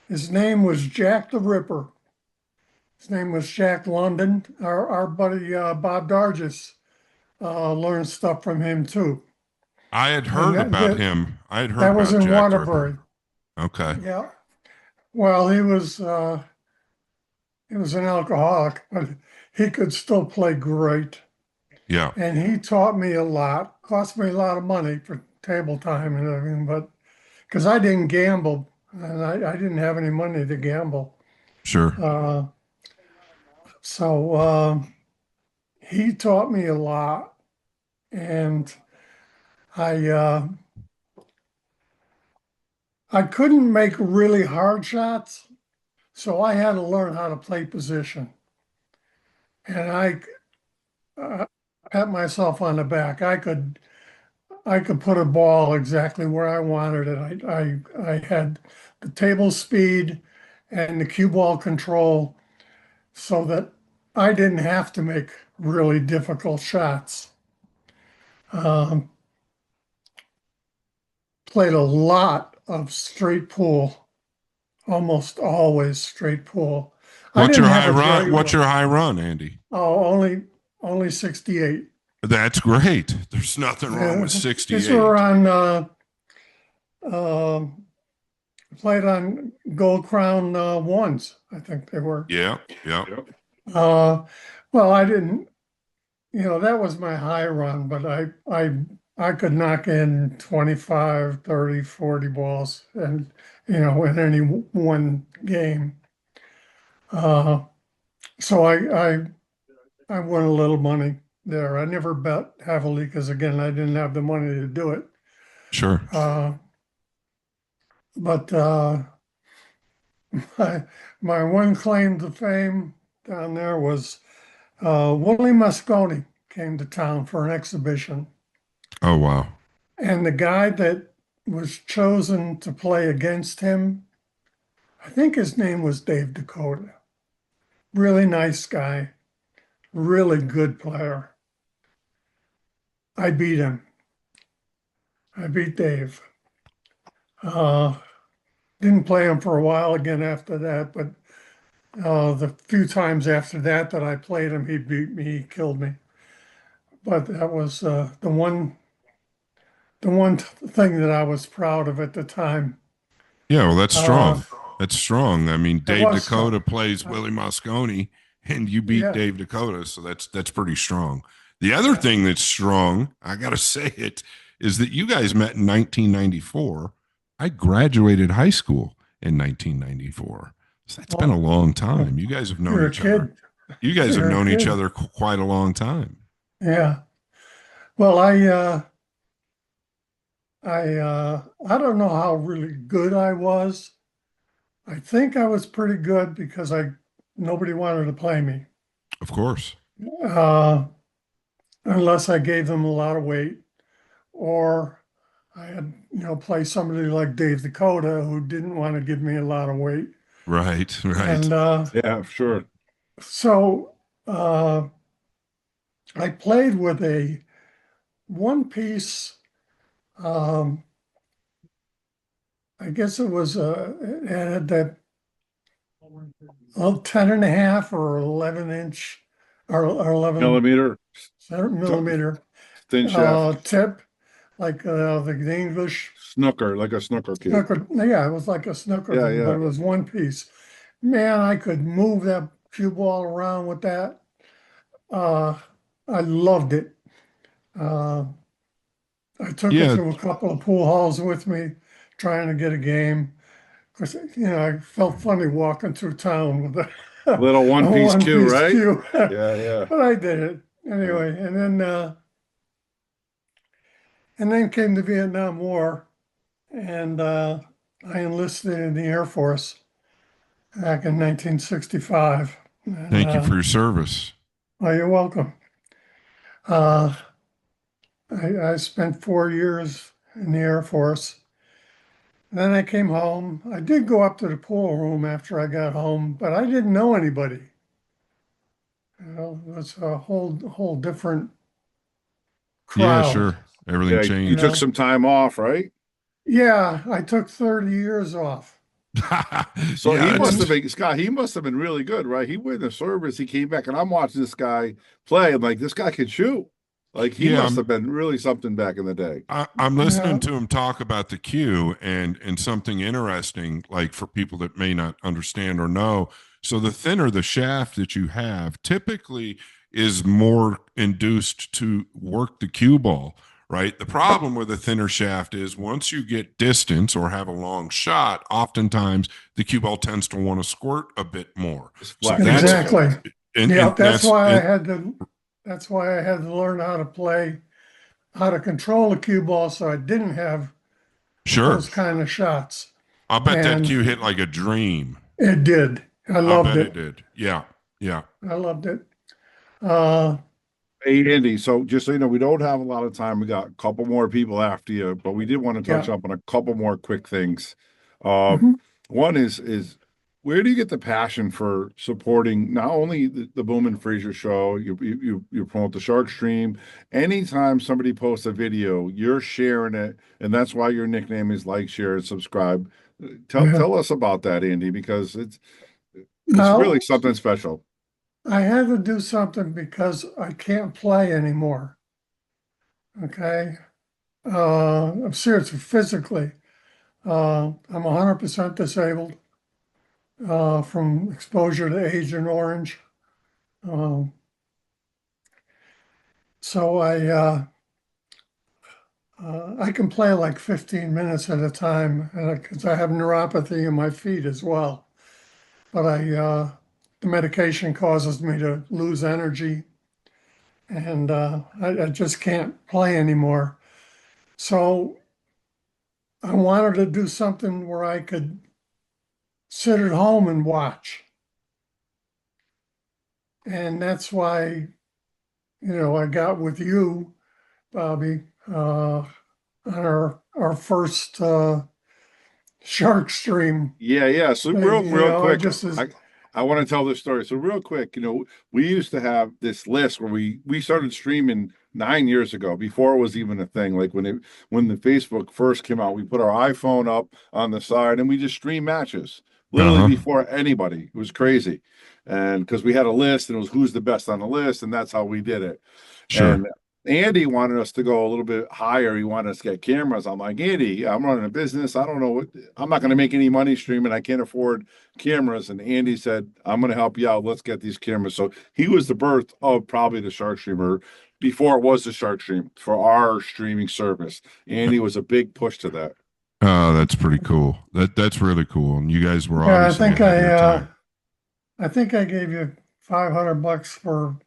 his name was Jack the Ripper. His name was Jack London. Our buddy Bob Dargis learned stuff from him too. I had heard about him. I had heard that was about in Jack Waterbury. Okay. Yeah. Well, he was an alcoholic, but he could still play great. Yeah. And he taught me a lot. Cost me a lot of money for table time and everything, but because I didn't gamble and I didn't have any money to gamble. Sure. So he taught me a lot, and I couldn't make really hard shots, so I had to learn how to play position. And I pat myself on the back. I could put a ball exactly where I wanted it. I had the table speed and the cue ball control, so that I didn't have to make really difficult shots. Played a lot of straight pool, almost always straight pool. What's your high run? What's your high run, Andy? Oh, only 68. That's great. There's nothing wrong with 68. These were on played on Gold Crown ones, I think they were. Yeah, yeah. Yep. Well, I didn't, that was my high run, but I could knock in 25, 30, 40 balls and, in any one game. So I won a little money there. I never bet heavily because again, I didn't have the money to do it. Sure. But my one claim to fame down there was Willie Mosconi came to town for an exhibition. Oh, wow. And the guy that was chosen to play against him, I think his name was Dave Dakota. Really nice guy, really good player. I beat him. I beat Dave. Didn't play him for a while again after that, but the few times after that I played him, he beat me, he killed me. But that was the one thing that I was proud of at the time. Yeah, well, that's strong. That's strong. I mean, Dave was Dakota strong. plays Willie Mosconi, and you beat Yeah. Dave Dakota, so that's pretty strong. The other thing that's strong, I got to say it, is that you guys met in 1994. I graduated high school in 1994. So that's been a long time. You guys have known You're a each other. kid. You guys have You're a known each kid. other quite a long time. Yeah. Well, I don't know how really good I was. I think I was pretty good because nobody wanted to play me. Of course. Unless I gave them a lot of weight, or I had, play somebody like Dave Dakota who didn't want to give me a lot of weight. Right, right. And Yeah, sure. so I played with a one-piece, I guess it was it had that 10 and a half or 11 inch or 11 Millimeter, millimeter thin shaft, tip, like the English snooker, like a snooker cue. snooker. Yeah, it was like a snooker Yeah, thing, yeah. but it was one piece. Man, I could move that cue ball around with that. I loved it. I took it Yeah. to a couple of pool halls with me, trying to get a game. Because, I felt funny walking through town with a Little one-piece cue, right? cue. Yeah, yeah. But I did it anyway. And then came the Vietnam War, and I enlisted in the Air Force back in 1965. And, Thank you for your service. oh, you're welcome. I spent 4 years in the Air Force. Then I came home. I did go up to the pool room after I got home, but I didn't know anybody. It was a whole different Yeah, crowd. sure. Everything Yeah, changed. you took some time off, right? Yeah, I took 30 years off. So Yeah, he must it's- have been, Scott, he must have been really good, right? He went in the service, he came back, and I'm watching this guy play. I'm like, this guy can shoot. Like he Yeah, must have been really something back in the day. I'm listening Yeah. to him talk about the cue and something interesting, like for people that may not understand or know. So the thinner the shaft that you have typically is more induced to work the cue ball, right? The problem with a thinner shaft is once you get distance or have a long shot, oftentimes the cue ball tends to want to squirt a bit more. It's So flat. that's- Exactly. And, Yeah, and that's why I and- had to. That's why I had to learn how to control the cue ball, so I didn't have sure. those kind of shots. I'll bet that and- cue hit like a dream. It did. I I loved bet it. it did. Yeah. Yeah. I loved it. Uh, Hey, Andy, so just so you know, we don't have a lot of time. We got a couple more people after you, but we did want to touch Yeah. up on a couple more quick things. Mhm. One is where do you get the passion for supporting not only the Boom and Fraser show, you promote the Shark Stream. Anytime somebody posts a video, you're sharing it, and that's why your nickname is like, share, and subscribe. Tell us about that, Andy, because it's Now- really something special. I had to do something because I can't play anymore. Okay. I'm serious physically. I'm 100% disabled. from exposure to Agent Orange. Um, so I can play like 15 minutes at a time because I have neuropathy in my feet as well. But the medication causes me to lose energy, and I just can't play anymore. So I wanted to do something where I could sit at home and watch. And that's why, I got with you, Bobby, on our first shark stream Yeah. So thing. real I quick, just was, I want to tell this story. So real quick, we used to have this list where we started streaming 9 years ago, before it was even a thing. Like when the Facebook first came out, we put our iPhone up on the side and we just stream matches, literally Uh-huh. before anybody. It was crazy. And because we had a list and it was who's the best on the list, and that's how we did it. Sure. And Andy wanted us to go a little bit higher. He wanted us to get cameras. I'm like, Andy, I'm running a business. I don't know I'm not going to make any money streaming. I can't afford cameras. And Andy said, I'm going to help you out. Let's get these cameras. So he was the birth of probably the Shark Streamer before it was the Shark Stream for our streaming service. Andy was a big push to that. Oh, that's pretty cool. That's really cool. And you guys were yeah, obviously ahead of your time. I think I gave you $500 for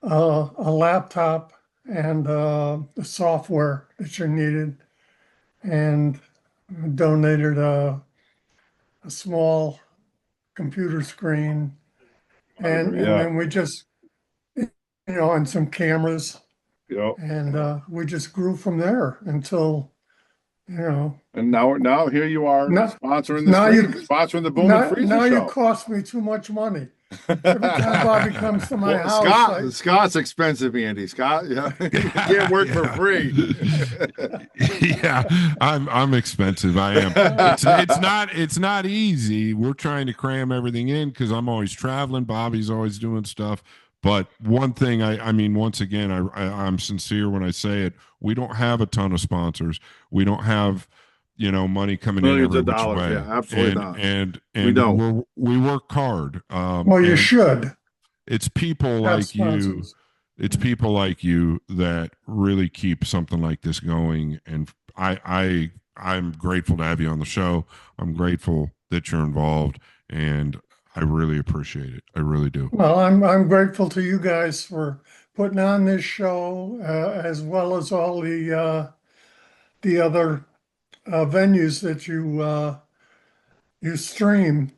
a laptop and the software that you needed, and donated a small computer screen, and Yeah. then we just, and some cameras, Yep. and we just grew from there until, And now here you are sponsoring the Boom and Freezer now show. you cost me too much money. Every time Bobby comes to my house, Scott's expensive, Andy. Scott, yeah, you can't work for free. Yeah, I'm expensive. I am. It's not easy. We're trying to cram everything in because I'm always traveling. Bobby's always doing stuff. But one thing, I mean, once again, I'm sincere when I say it. We don't have a ton of sponsors. We don't have, money coming Millions in of every which dollars. way. Yeah, absolutely not. And We don't. we work hard. well, you and should It's people have like you. sponsors. It's people like you that really keep something like this going. And I'm grateful to have you on the show. I'm grateful that you're involved, and I really appreciate it. I really do. Well, I'm grateful to you guys for putting on this show, as well as all the other venues that you stream,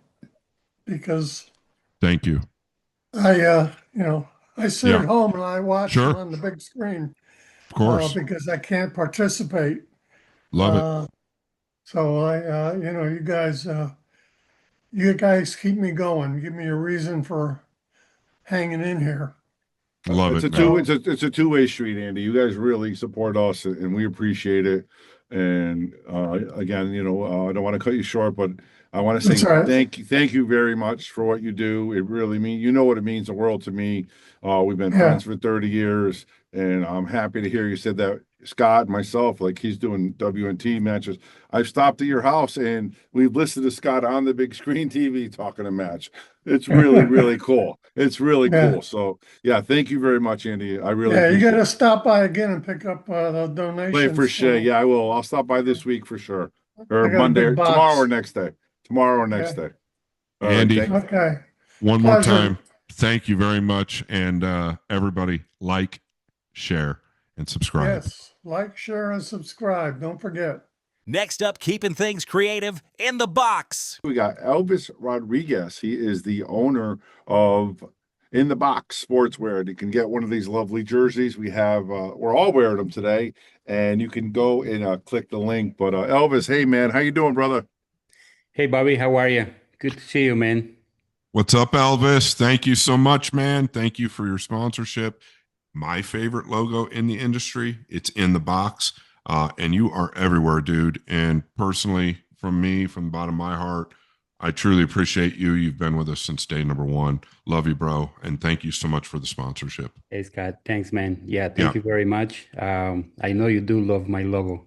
because Thank you. I sit Yeah. at home and I watch Sure. them on the big screen, Of course. because I can't participate. Love it. So you guys keep me going. Give me a reason for hanging in here. Love It's it. a it's a two-way street, Andy. You guys really support us, and we appreciate it. And again, I don't want to cut you short, but I want to That's say all right. thank you very much for what you do. It really what it means the world to me. We've been Yeah. friends for 30 years, and I'm happy to hear you said that. Scott, myself, like he's doing WNT matches. I've stopped at your house and we've listened to Scott on the big screen TV talking a match. It's really, really cool. It's really Yeah. cool. So yeah, thank you very much, Andy. I really Yeah, you appreciate got to it. stop by again and pick up the donations. Play for sure. Yeah, I will. I'll stop by this week for sure. Or I got a Monday, big or box. tomorrow or next day. Tomorrow or next day. All right, Andy. Okay. One more Pleasure. time. Thank you very much. And everybody, like, share, and subscribe. Yes. Like, share, and subscribe. Don't forget. Next up, keeping things creative in the box. We got Elvis Rodriguez. He is the owner of In the Box Sportswear. And you can get one of these lovely jerseys. We have, we're all wearing them today, and you can go and click the link. But Elvis, hey man, how you doing, brother? Hey, Bobby, how are you? Good to see you, man. What's up, Elvis? Thank you so much, man. Thank you for your sponsorship. My favorite logo in the industry. It's In the Box. And you are everywhere, dude. And personally, from me, from the bottom of my heart, I truly appreciate you. You've been with us since day number one. Love you, bro. And thank you so much for the sponsorship. Hey, Scott. Thanks, man. Yeah, thank you very much. I know you do love my logo.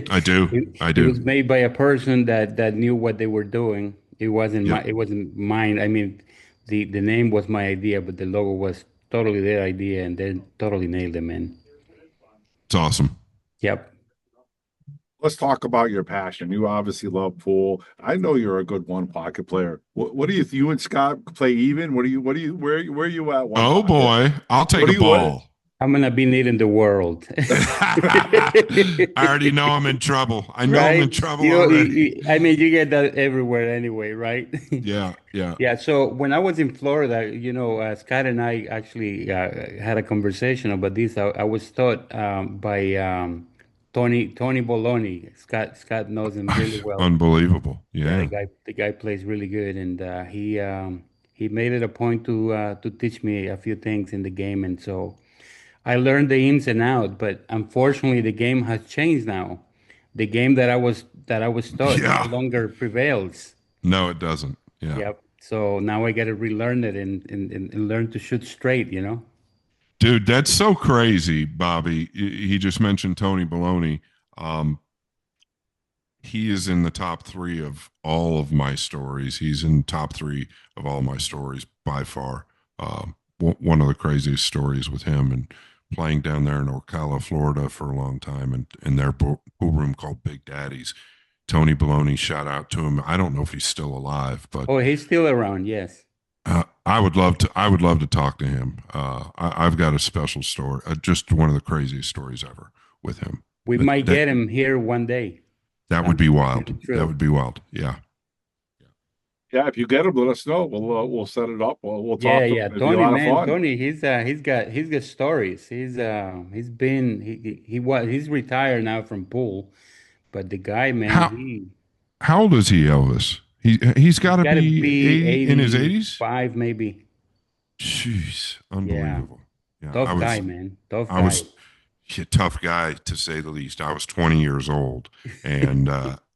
I do. I do. It was made by a person that knew what they were doing. Yep. it wasn't mine. I mean, the name was my idea, but the logo was totally their idea, and they totally nailed it, man. It's awesome. Yep. Let's talk about your passion. You obviously love pool. I know you're a good one pocket player. What do you and Scott play even? What do you where are you at one Oh pocket? boy, I'll What take do a you what? ball. I'm gonna be needing the world. I already know I'm in trouble. I know I'm Right? in trouble already. I mean, you get that everywhere anyway, right? Yeah, yeah. Yeah. So when I was in Florida, Scott and I actually had a conversation about this. I was taught by Tony Bologna. Scott knows him really well. Unbelievable. Yeah, Yeah. the guy plays really good, and he made it a point to teach me a few things in the game, and so I learned the ins and outs. But unfortunately, the game has changed now. The game that I was taught no Yeah. longer prevails. No, it doesn't. Yeah. Yep. So now I got to relearn it and learn to shoot straight. Dude, that's so crazy, Bobby. He just mentioned Tony Baloney. Um, he is in the top three of all of my stories. He's in top three of all my stories by far. One of the craziest stories with him and playing down there in Ocala, Florida for a long time and in their pool room called Big Daddy's. Tony Baloney, shout out to him. I don't know if he's still alive, but Oh, he's still around. Yes. I would love to. I would love to talk to him. I've got a special story, just one of the craziest stories ever with him. We That might that, get him here one day. that would be wild. That True. would be wild. Yeah. Yeah, if you get him, let us know. We'll set it up. We'll Yeah, talk to him. yeah. It'd be a Tony, lot of man, fun. Tony, he's got stories. He's retired now from pool, but the guy, man, How how old is he, Elvis? He's got he's to got to be be 80 in his 80s. 85 maybe. Jeez, Yeah. unbelievable. Yeah, Tough guy, man. Tough I guy. was a tough guy to say the least. I was 20 years old, and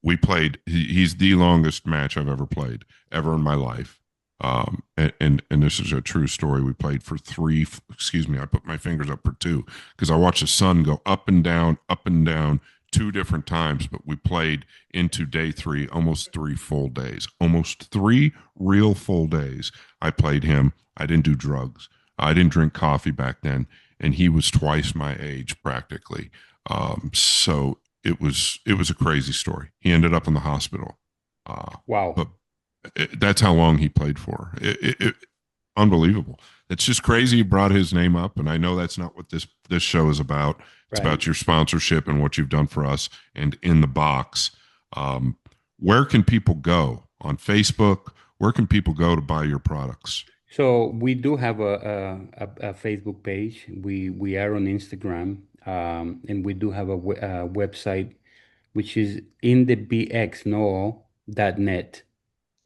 we played. He's the longest match I've ever played ever in my life. And this is a true story. We played for three. Excuse me. I put my fingers up for two because I watched the sun go up and down two different times. But we played into day three, almost 3 full days, almost 3 real full days. I played him. I didn't do drugs. I didn't drink coffee back then, and he was twice my age practically. So it was a crazy story. He ended up in the hospital, Wow. but that's how long he played for. Unbelievable. It's just crazy. You brought his name up, and I know that's not what this show is about. It's Right. about your sponsorship and what you've done for us. And in the box, where can people go on Facebook? Where can people go to buy your products? So we do have a Facebook page. We are on Instagram, and we do have a website, which is indebxno.net.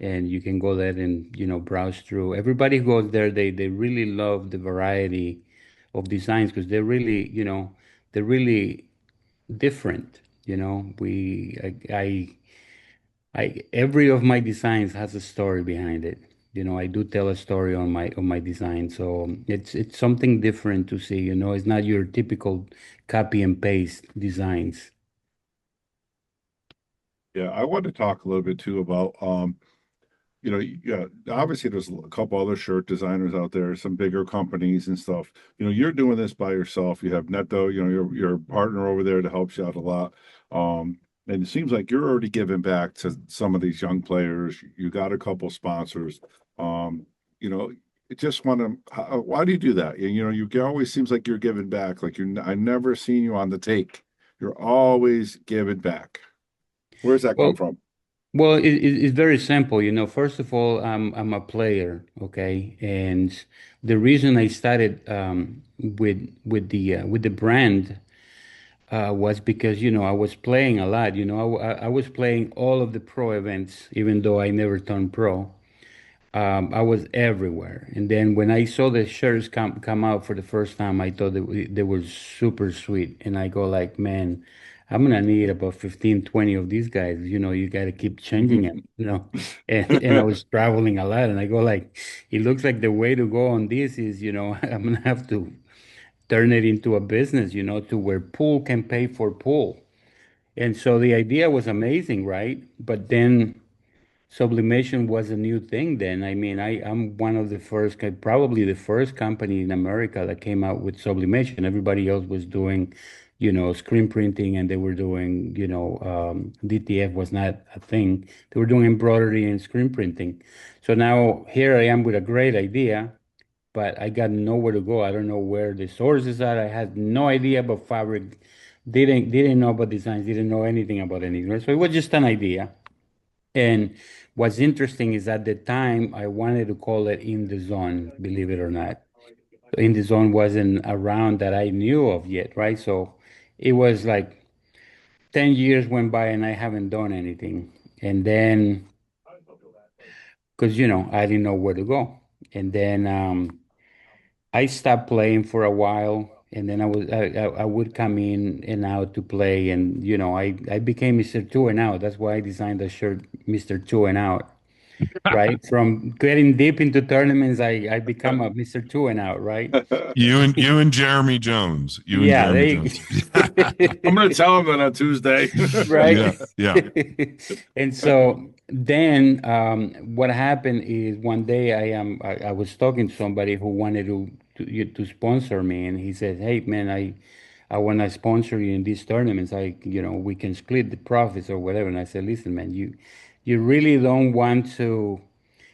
And you can go there and browse through. Everybody who goes there, they really love the variety of designs because they're really different. We I every of my designs has a story behind it. I do tell a story on my design, so it's something different to see. It's not your typical copy and paste designs. Yeah, I want to talk a little bit too about yeah, obviously there's a couple other shirt designers out there, some bigger companies and stuff. You're doing this by yourself. You have Neto, your partner over there that helps you out a lot. And it seems like you're already giving back to some of these young players. You got a couple sponsors. You know, I just want to, why do you do that? You always seems like you're giving back. Like I never seen you on the take. You're always giving back. Where's that come Well, from? well, it's very simple. First of all, I'm a player, okay, and the reason I started with the brand was because I was playing a lot. I was playing all of the pro events, even though I never turned pro. I was everywhere. And then when I saw the shirts come out for the first time, I thought they were super sweet. And I go like, man, I'm gonna need about 15, 20 of these guys. You got to keep changing them. And I was traveling a lot, and I go like, it looks like the way to go on this is, I'm gonna have to turn it into a business, to where pool can pay for pool. And so the idea was amazing, right? But then sublimation was a new thing then. I mean, I'm one of the first, probably the first company in America that came out with sublimation. Everybody else was doing, screen printing, and they were doing, DTF was not a thing. They were doing embroidery and screen printing. So now here I am with a great idea, but I got nowhere to go. I don't know where the sources are. I had no idea about fabric. Didn't know about designs. Didn't know anything about anything. So it was just an idea. And what's interesting is at the time I wanted to call it In the Zone, believe it or not. In the Zone wasn't around that I knew of yet, right? So it was like 10 years went by and I haven't done anything. And then, because, I didn't know where to go. And then I stopped playing for a while. And then I would come in and out to play. And, I became Mr. Two and Out. That's why I designed the shirt, Mr. Two and Out. Right? From getting deep into tournaments, I become a Mr. Two and Out, right? You and Jeremy Jones. You and Yeah, Jeremy they Jones. I'm going to tell him that on Tuesday. right. Yeah. And so then what happened is one day I was talking to somebody who wanted to sponsor me, and he said, "Hey man, I want to sponsor you in these tournaments. We can split the profits or whatever." And I said, "Listen, man, you really don't want to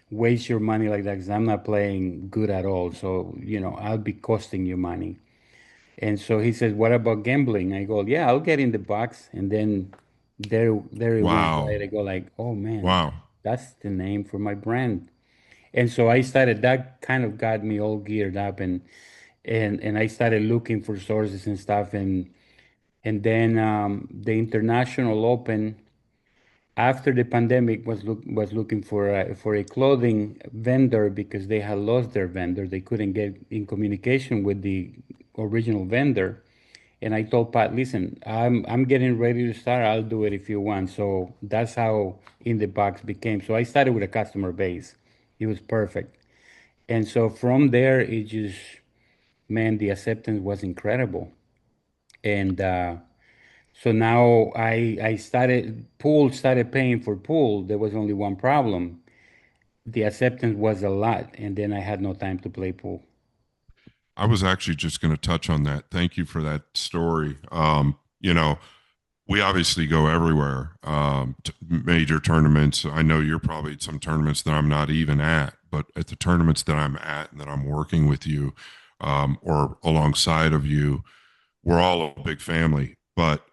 waste your money like that because I'm not playing good at all. So, I'll be costing you money." And so he says, "What about gambling?" I go, "Yeah, I'll get in the box." And then there it went, Wow. right? I go like, "Oh man, Wow. that's the name for my brand." And so I started, that kind of got me all geared up, and I started looking for sources and stuff. And then the International Open after the pandemic was looking for a clothing vendor because they had lost their vendor. They couldn't get in communication with the original vendor. And I told Pat, "Listen, I'm getting ready to start. I'll do it if you want." So that's how In the Box became. So I started with a customer base. It was perfect. And so from there, it just, man, the acceptance was incredible. And so now I started, pool started paying for pool. There was only one problem. The acceptance was a lot, and then I had no time to play pool. I was actually just going to touch on that. Thank you for that story. We obviously go everywhere, major tournaments. I know you're probably at some tournaments that I'm not even at, but at the tournaments that I'm at and that I'm working with you or alongside of you, we're all a big family. But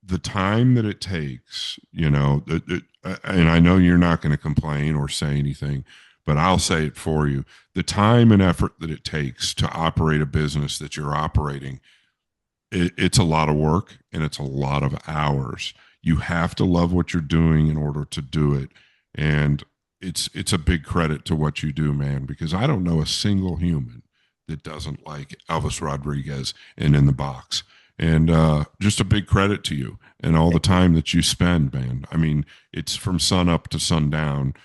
the time that it takes, and I know you're not going to complain or say anything, but I'll say it for you. The time and effort that it takes to operate a business that you're operating, it's a lot of work and it's a lot of hours. You have to love what you're doing in order to do it. And it's a big credit to what you do, man, because I don't know a single human that doesn't like Elvis Rodriguez and In the Box. And just a big credit to you and all the time that you spend, man. I mean, it's from sun up to sundown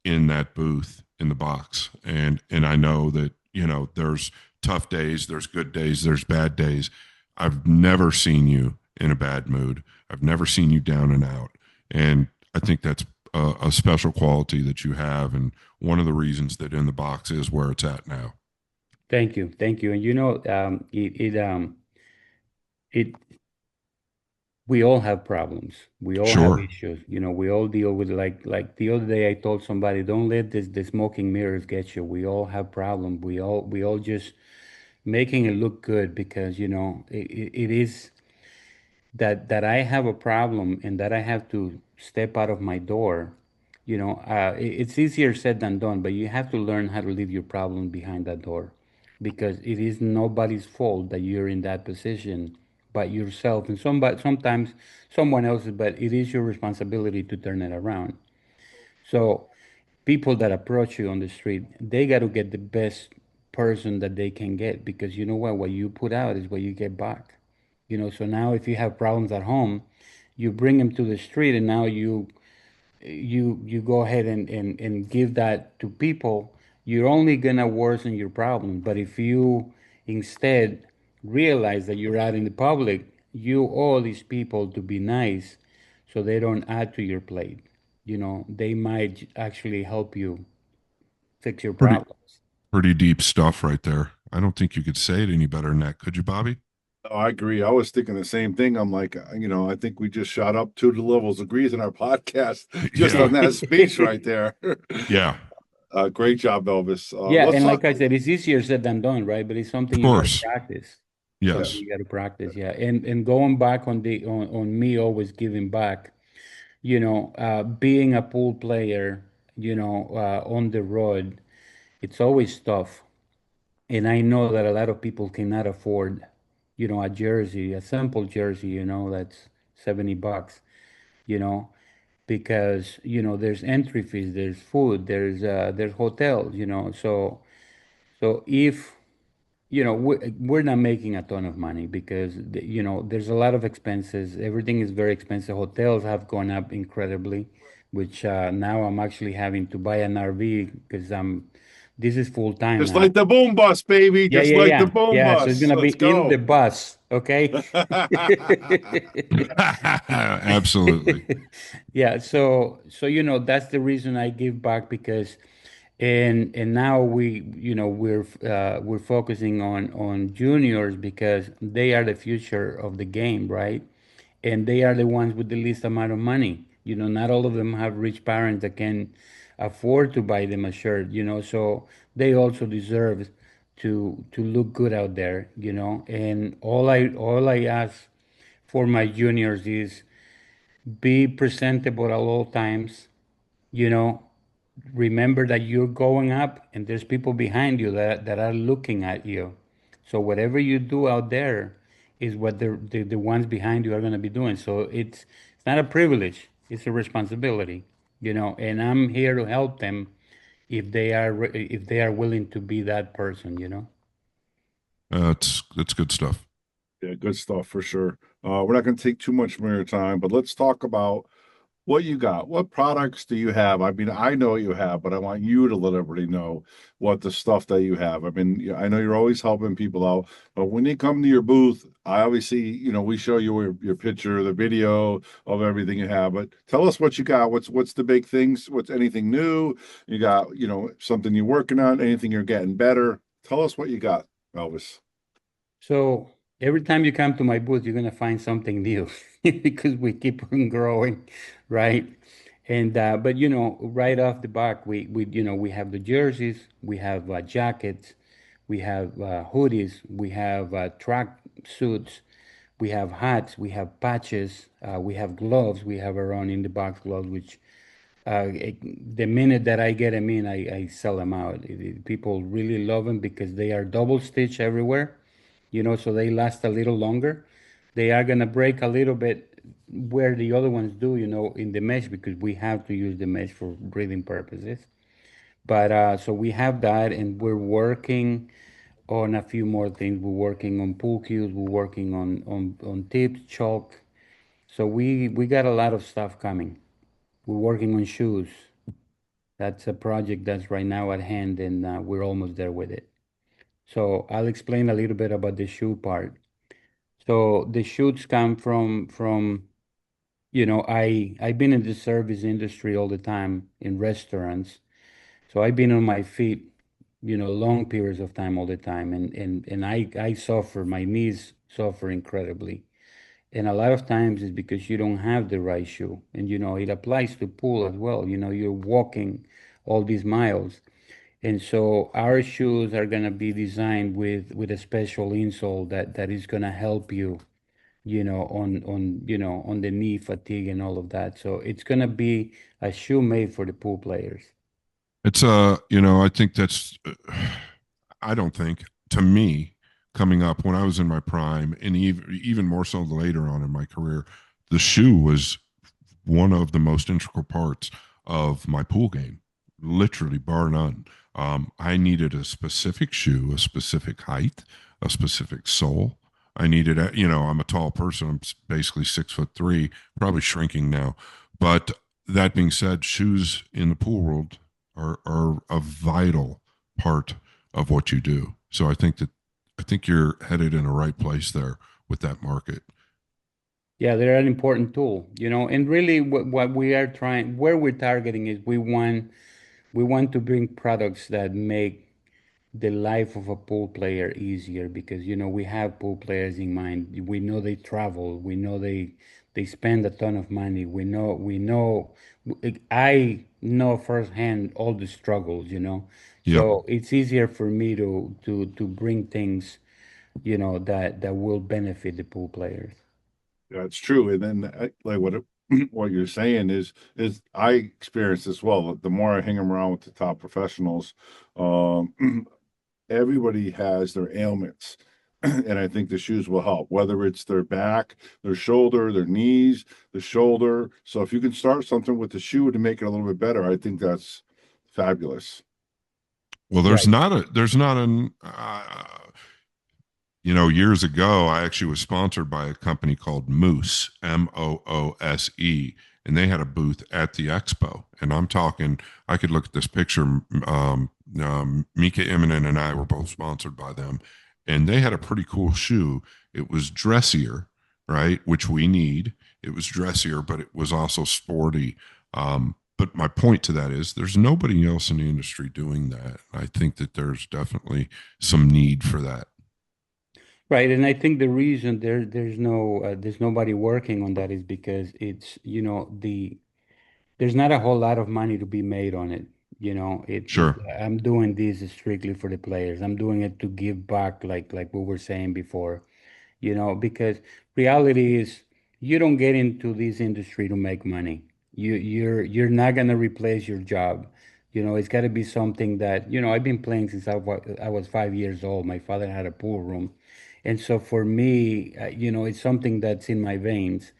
in that booth in the box. And I know that, there's tough days, there's good days, there's bad days. I've never seen you in a bad mood. I've never seen you down and out. And I think that's a special quality that you have. And one of the reasons that In the Box is where it's at now. Thank you. And it we all have problems. We all have Sure. issues. We all deal with, like the other day I told somebody, "Don't let the smoking mirrors get you." We all have problems. We all just making it look good because it is that I have a problem and that I have to step out of my door. It's easier said than done, but you have to learn how to leave your problem behind that door because it is nobody's fault that you're in that position but yourself and sometimes someone else's, but it is your responsibility to turn it around. So people that approach you on the street, they got to get the best person that they can get because you know what you put out is what you get back. So now if you have problems at home, you bring them to the street, and now you go ahead and give that to people. You're only gonna worsen your problem. But if you instead realize that you're out in the public, you owe these people to be nice so they don't add to your plate. they might actually help you fix your Pretty problems. pretty deep stuff right there. I don't think you could say it any better than that, could you, Bobby? Oh, I agree. I was thinking the same thing. I'm like, I think we just shot up 2 levels of grease in our podcast just Yeah. on that speech right there. Yeah. Great job, Elvis. Yeah, Let's and talk. like I said, it's easier said than done, right? But it's something Of you got to course. practice. Yes. You got to practice, yeah. And going back on me always giving back, being a pool player, on the road, it's always tough. And I know that a lot of people cannot afford, a jersey, a simple jersey, that's $70, you know, because, there's entry fees, there's food, there's hotels, so if we're not making a ton of money because there's a lot of expenses. Everything is very expensive. Hotels have gone up incredibly, which now I'm actually having to buy an RV because this is full time Just now. like the boom bus, baby. Yeah, Just yeah, like the yeah, boom yeah. So it's bus. gonna be Let's in the go. bus, okay? Absolutely. Yeah, so that's the reason I give back because and now we're focusing on juniors because they are the future of the game, right? And they are the ones with the least amount of money. Not all of them have rich parents that can afford to buy them a shirt, so they also deserve to look good out there, and all I ask for my juniors is be presentable at all times, you know remember that you're going up and there's people behind you that are looking at you. So whatever you do out there is what the ones behind you are going to be doing. So it's not a privilege, it's a responsibility, and I'm here to help them if they are willing to be that person. That's good stuff. Yeah, good stuff for sure. We're not going to take too much more of your time, but let's talk about what you got. What products do you have? I mean, I know what you have, but I want you to let everybody know what the stuff that you have. I mean, I know you're always helping people out, but when they come to your booth, I obviously, we show you your picture, the video of everything you have. But tell us what you got. What's the big things? What's anything new? You got, something you're working on, anything you're getting better. Tell us what you got, Elvis. So every time you come to my booth, you're gonna find something new because we keep on growing, right? And but right off the back, we have the jerseys, we have jackets, we have hoodies, we have track suits, we have hats, we have patches, we have gloves, we have our own in the box gloves, which the minute that I get them in, I sell them out. People really love them because they are double stitch everywhere, so they last a little longer. They are gonna break a little bit where the other ones do, in the mesh because we have to use the mesh for breathing purposes. But so we have that, and we're working on a few more things. We're working on pool cues. We're working on tips, chalk. So we got a lot of stuff coming. We're working on shoes. That's a project that's right now at hand, and we're almost there with it. So I'll explain a little bit about the shoe part. So the shoots come from I've been in the service industry all the time in restaurants. So I've been on my feet, long periods of time all the time, and I suffer. My knees suffer incredibly, and a lot of times it's because you don't have the right shoe, and it applies to pool as well. You're walking all these miles, and so our shoes are gonna be designed with a special insole that is gonna help you on the knee fatigue and all of that. So it's gonna be a shoe made for the pool players. It's I think that's I don't think to me coming up when I was in my prime and even more so later on in my career, the shoe was one of the most integral parts of my pool game, literally bar none. I needed a specific shoe, a specific height, a specific sole. I needed, I'm a tall person. I'm basically 6'3", probably shrinking now. But that being said, shoes in the pool world are a vital part of what you do. So I think you're headed in the right place there with that market. Yeah, they're an important tool, you know, and really what we are trying, where we're targeting is we want to bring products that make the life of a pool player easier because you know we have pool players in mind. We know they travel. We know they spend a ton of money. We know I know firsthand all the struggles, you know. Yep. So it's easier for me to bring things, you know, that will benefit the pool players. That's true. And then like what you're saying is I experience as well. The more I hang around with the top professionals, um, everybody has their ailments. And I think the shoes will help, whether it's their back, their shoulder, their knees, the shoulder. So if you can start something with the shoe to make it a little bit better, I think that's fabulous. Well, Right. there's not an, you know, years ago, I actually was sponsored by a company called Moose, Moose, and they had a booth at the expo. And I'm talking, I could look at this picture. Mika Immonen and I were both sponsored by them, and they had a pretty cool shoe. It was dressier, right, which we need. It was dressier, but it was also sporty. But my point to that is there's nobody else in the industry doing that. I think that there's definitely some need for that. Right, and I think the reason there's nobody working on that is because it's, you know, there's not a whole lot of money to be made on it. You know, Sure. I'm doing this strictly for the players. I'm doing it to give back, like we were saying before, you know, because reality is you don't get into this industry to make money. You're not gonna replace your job. You know, it's got to be something that, you know, I've been playing since I was 5 years old. My father had a pool room. And so for me, you know, it's something that's in my veins.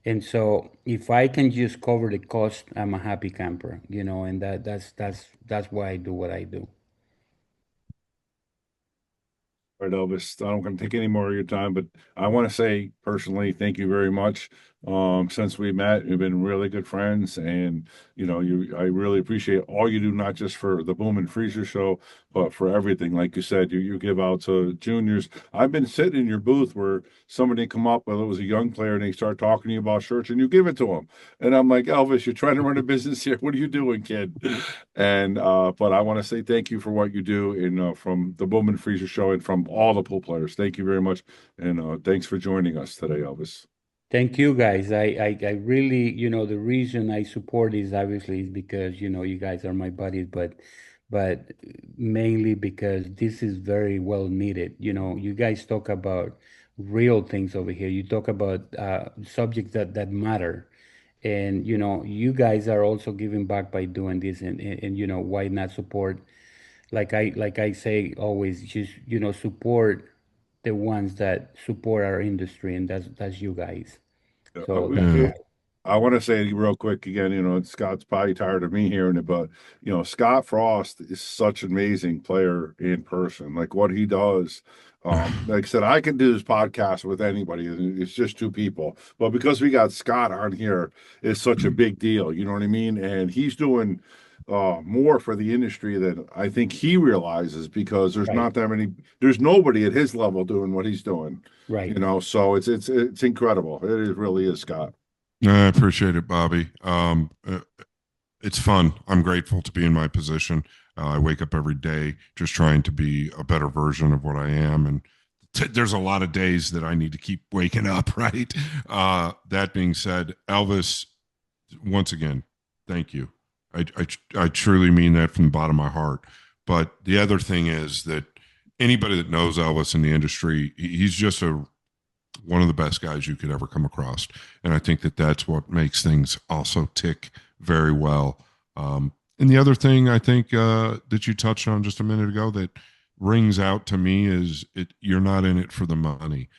And so if I can just cover the cost, I'm a happy camper, you know, and that's why I do what I do. Right, Elvis. I'm going to take any more of your time, but I want to say personally, thank you very much. Since we met, we've been really good friends, and I really appreciate all you do, not just for the Boom and Freezer show, but for everything. Like you said, you give out to juniors. I've been sitting in your booth where somebody come up, whether it was a young player, and they start talking to you about shirts, and you give it to them, and I'm like, Elvis, you're trying to run a business here. What are you doing, kid? And but I want to say thank you for what you do in from the Bowman Freezer Show and from all the pool players. Thank you very much, and thanks for joining us today, Elvis. Thank you guys. I really, you know, the reason I support this obviously is because, you know, you guys are my buddies, but mainly because this is very well needed. You know, you guys talk about real things over here. You talk about subjects that matter. And, you know, you guys are also giving back by doing this and you know, why not support? Like I say always, just, you know, support the ones that support our industry, and that's you guys. Uh, So we, that's Yeah. why. I want to say real quick again, Scott's probably tired of me hearing it, but Scott Frost is such an amazing player in person. Like what he does. Like I said, I can do this podcast with anybody. It's just two people. But because we got Scott on here, it's such a big deal. You know what I mean? And he's doing more for the industry than I think he realizes because Right, there's nobody at his level doing what he's doing. right. So it's incredible. Really is, Scott. I appreciate it, Bobby. It's fun. I'm grateful to be in my position. I wake up every day just trying to be a better version of what I am. And there's a lot of days that I need to keep waking up, right? That being said, Elvis, once again, thank you. I truly mean that from the bottom of my heart. But the other thing is that anybody that knows Elvis in the industry, he's just one of the best guys you could ever come across. And I think that that's what makes things also tick very well. And the other thing I think that you touched on just a minute ago that rings out to me is you're not in it for the money.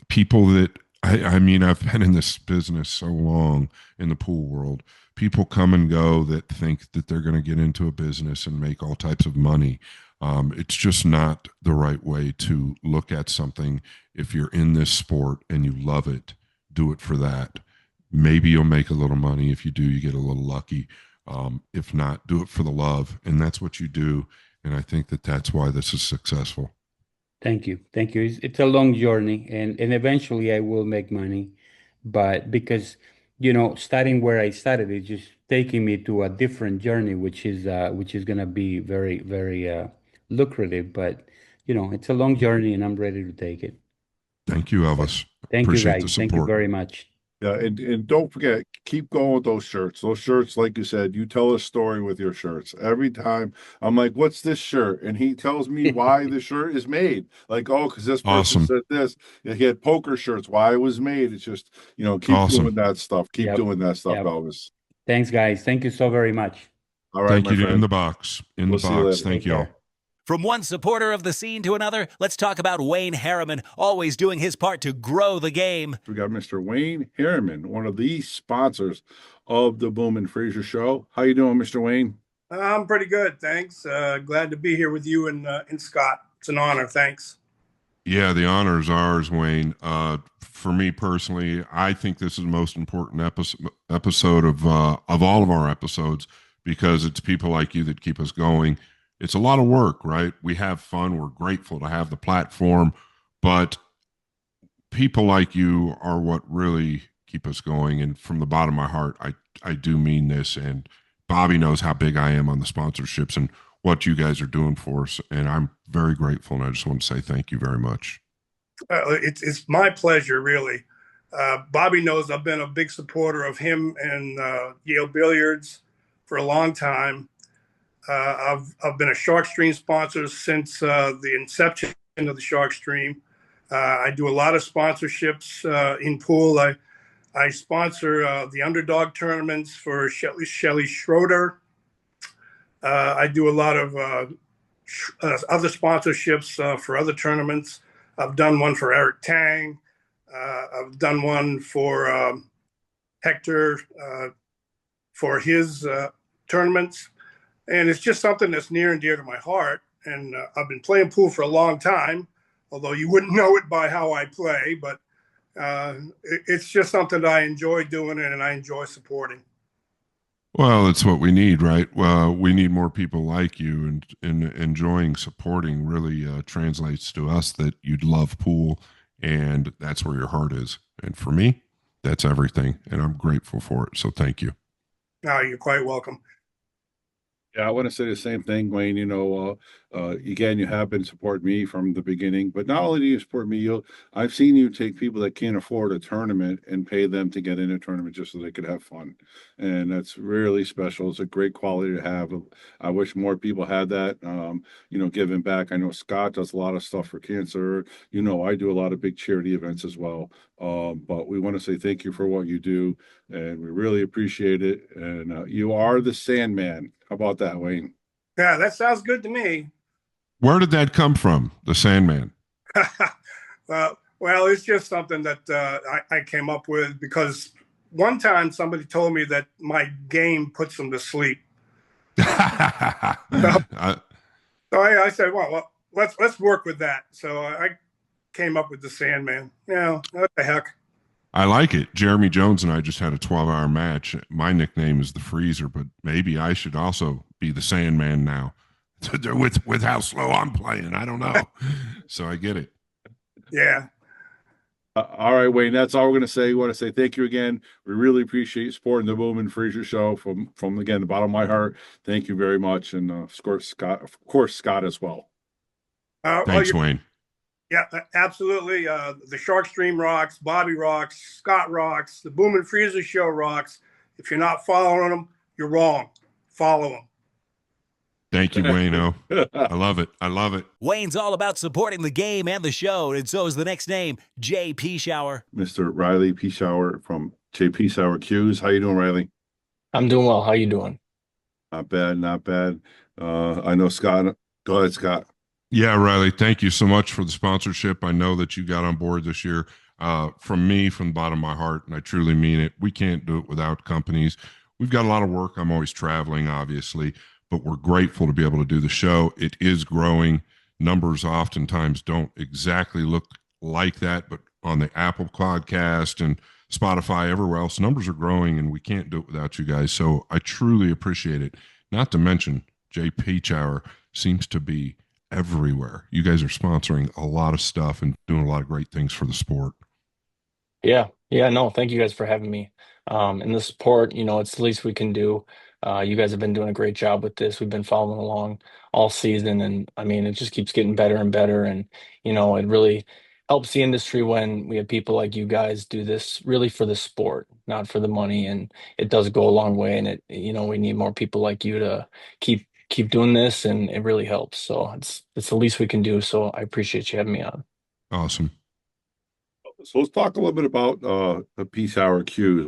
People that I mean, I've been in this business so long in the pool world. People come and go that think that they're going to get into a business and make all types of money. It's just not the right way to look at something. If you're in this sport and you love it, do it for that. Maybe you'll make a little money. If you do, you get a little lucky. If not, do it for the love. And that's what you do. And I think that that's why this is successful. Thank you. Thank you. It's a long journey, and eventually I will make money. But because, starting where I started, it's just taking me to a different journey, which is going to be very, very lucrative. But, it's a long journey and I'm ready to take it. Thank you, Elvis. Thank you, Appreciate the guys. Thank you support. very much. Yeah, and don't forget, keep going with those shirts. Those shirts, like you said, you tell a story with your shirts. Every time I'm like, what's this shirt? And he tells me why the shirt is made. Like, oh, because this person Awesome. said this. He had poker shirts, why it was made. It's just, keep Awesome. doing that stuff. Keep Yep. doing that stuff, Yep. Elvis. Thanks, guys. Thank you so very much. All right, Thank my you friend. in the box. In We'll the see you box. later. Thank Take you all. care. From one supporter of the scene to another, let's talk about Wayne Harriman, always doing his part to grow the game. We got Mr. Wayne Harriman, one of the sponsors of the Boom and Fraser Show. How you doing, Mr. Wayne? I'm pretty good, thanks. Glad to be here with you and Scott. It's an honor, thanks. Yeah, the honor is ours, Wayne. For me personally, I think this is the most important episode of all of our episodes because it's people like you that keep us going. It's a lot of work, right? We have fun. We're grateful to have the platform, but people like you are what really keep us going. And from the bottom of my heart, I do mean this. And Bobby knows how big I am on the sponsorships and what you guys are doing for us. And I'm very grateful. And I just want to say thank you very much. It's my pleasure, really. Bobby knows I've been a big supporter of him and Yale Billiards for a long time. I've been a Shark Stream sponsor since the inception of the Shark Stream. I do a lot of sponsorships in pool. I sponsor the underdog tournaments for Shelley Schroeder. I do a lot of other sponsorships for other tournaments. I've done one for Eric Tang. I've done one for Hector for his tournaments. And it's just something that's near and dear to my heart. And I've been playing pool for a long time, although you wouldn't know it by how I play. But it's just something that I enjoy doing and I enjoy supporting. Well, it's what we need, right? Well, we need more people like you, and enjoying supporting really translates to us that you'd love pool, and that's where your heart is. And for me, that's everything, and I'm grateful for it. So thank you. No, you're quite welcome. Yeah, I want to say the same thing, Wayne. Again, you have been supporting me from the beginning, but not only do you support me, I've seen you take people that can't afford a tournament and pay them to get in a tournament just so they could have fun. And that's really special. It's a great quality to have. I wish more people had that, giving back. I know Scott does a lot of stuff for cancer. I do a lot of big charity events as well. But we want to say thank you for what you do, and we really appreciate it. And you are the Sandman. How about that, Wayne? Yeah, that sounds good to me. Where did that come from, the Sandman? Well, it's just something that I came up with because one time somebody told me that my game puts them to sleep. So I said, well, let's work with that. So I came up with the Sandman. What the heck? I like it. Jeremy Jones and I just had a 12-hour match. My nickname is the Freezer, but maybe I should also be the Sandman now with how slow I'm playing. I don't know. So I get it. Yeah. All right, Wayne, that's all we're going to say. We want to say thank you again. We really appreciate you supporting the Boom and Fraser Show from again, the bottom of my heart. Thank you very much. And of course, Scott as well. Thanks, Wayne. Yeah, absolutely. The Shark Stream rocks, Bobby rocks, Scott rocks, the Boom and Freezer Show rocks. If you're not following them, you're wrong. Follow them. Thank you, Wayno. I love it. I love it. Wayne's all about supporting the game and the show, and so is the next name, Jay Pechauer. Mr. Riley Pechauer from Pechauer Cues. How you doing, Riley? I'm doing well. How you doing? Not bad, not bad. I know Scott. Go ahead, Scott. Yeah, Riley, thank you so much for the sponsorship. I know that you got on board this year. From me, from the bottom of my heart, and I truly mean it. We can't do it without companies. We've got a lot of work. I'm always traveling, obviously, but we're grateful to be able to do the show. It is growing. Numbers oftentimes don't exactly look like that, but on the Apple Podcast and Spotify, everywhere else, numbers are growing, and we can't do it without you guys. So I truly appreciate it. Not to mention, Jay Pechauer seems to be everywhere. You guys are sponsoring a lot of stuff and doing a lot of great things for the sport. Yeah, Yeah, no, thank you guys for having me. And the support, it's the least we can do. You guys have been doing a great job with this. We've been following along all season, and I mean, it just keeps getting better and better. And, it really helps the industry when we have people like you guys do this really for the sport, not for the money. And it does go a long way. And we need more people like you to keep doing this, and it really helps. So it's the least we can do. So I appreciate you having me on. Awesome. So let's talk a little bit about the Pechauer Cues.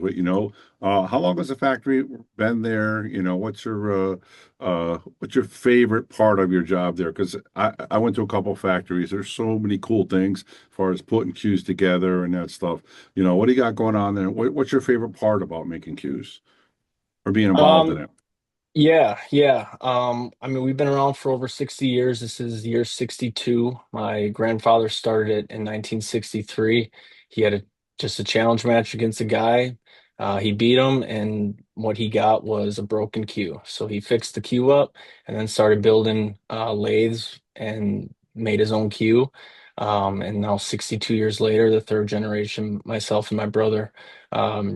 How long has the factory been there? What's your favorite part of your job there? Because I went to a couple factories. There's so many cool things as far as putting cues together and that stuff. What do you got going on there? What's your favorite part about making cues or being involved in Um, it? Yeah, yeah. I mean, we've been around for over 60 years. This is year 62. My grandfather started it in 1963. He had just a challenge match against a guy. He beat him, and what he got was a broken cue. So he fixed the cue up and then started building lathes and made his own cue. And now 62 years later, the third generation, myself and my brother,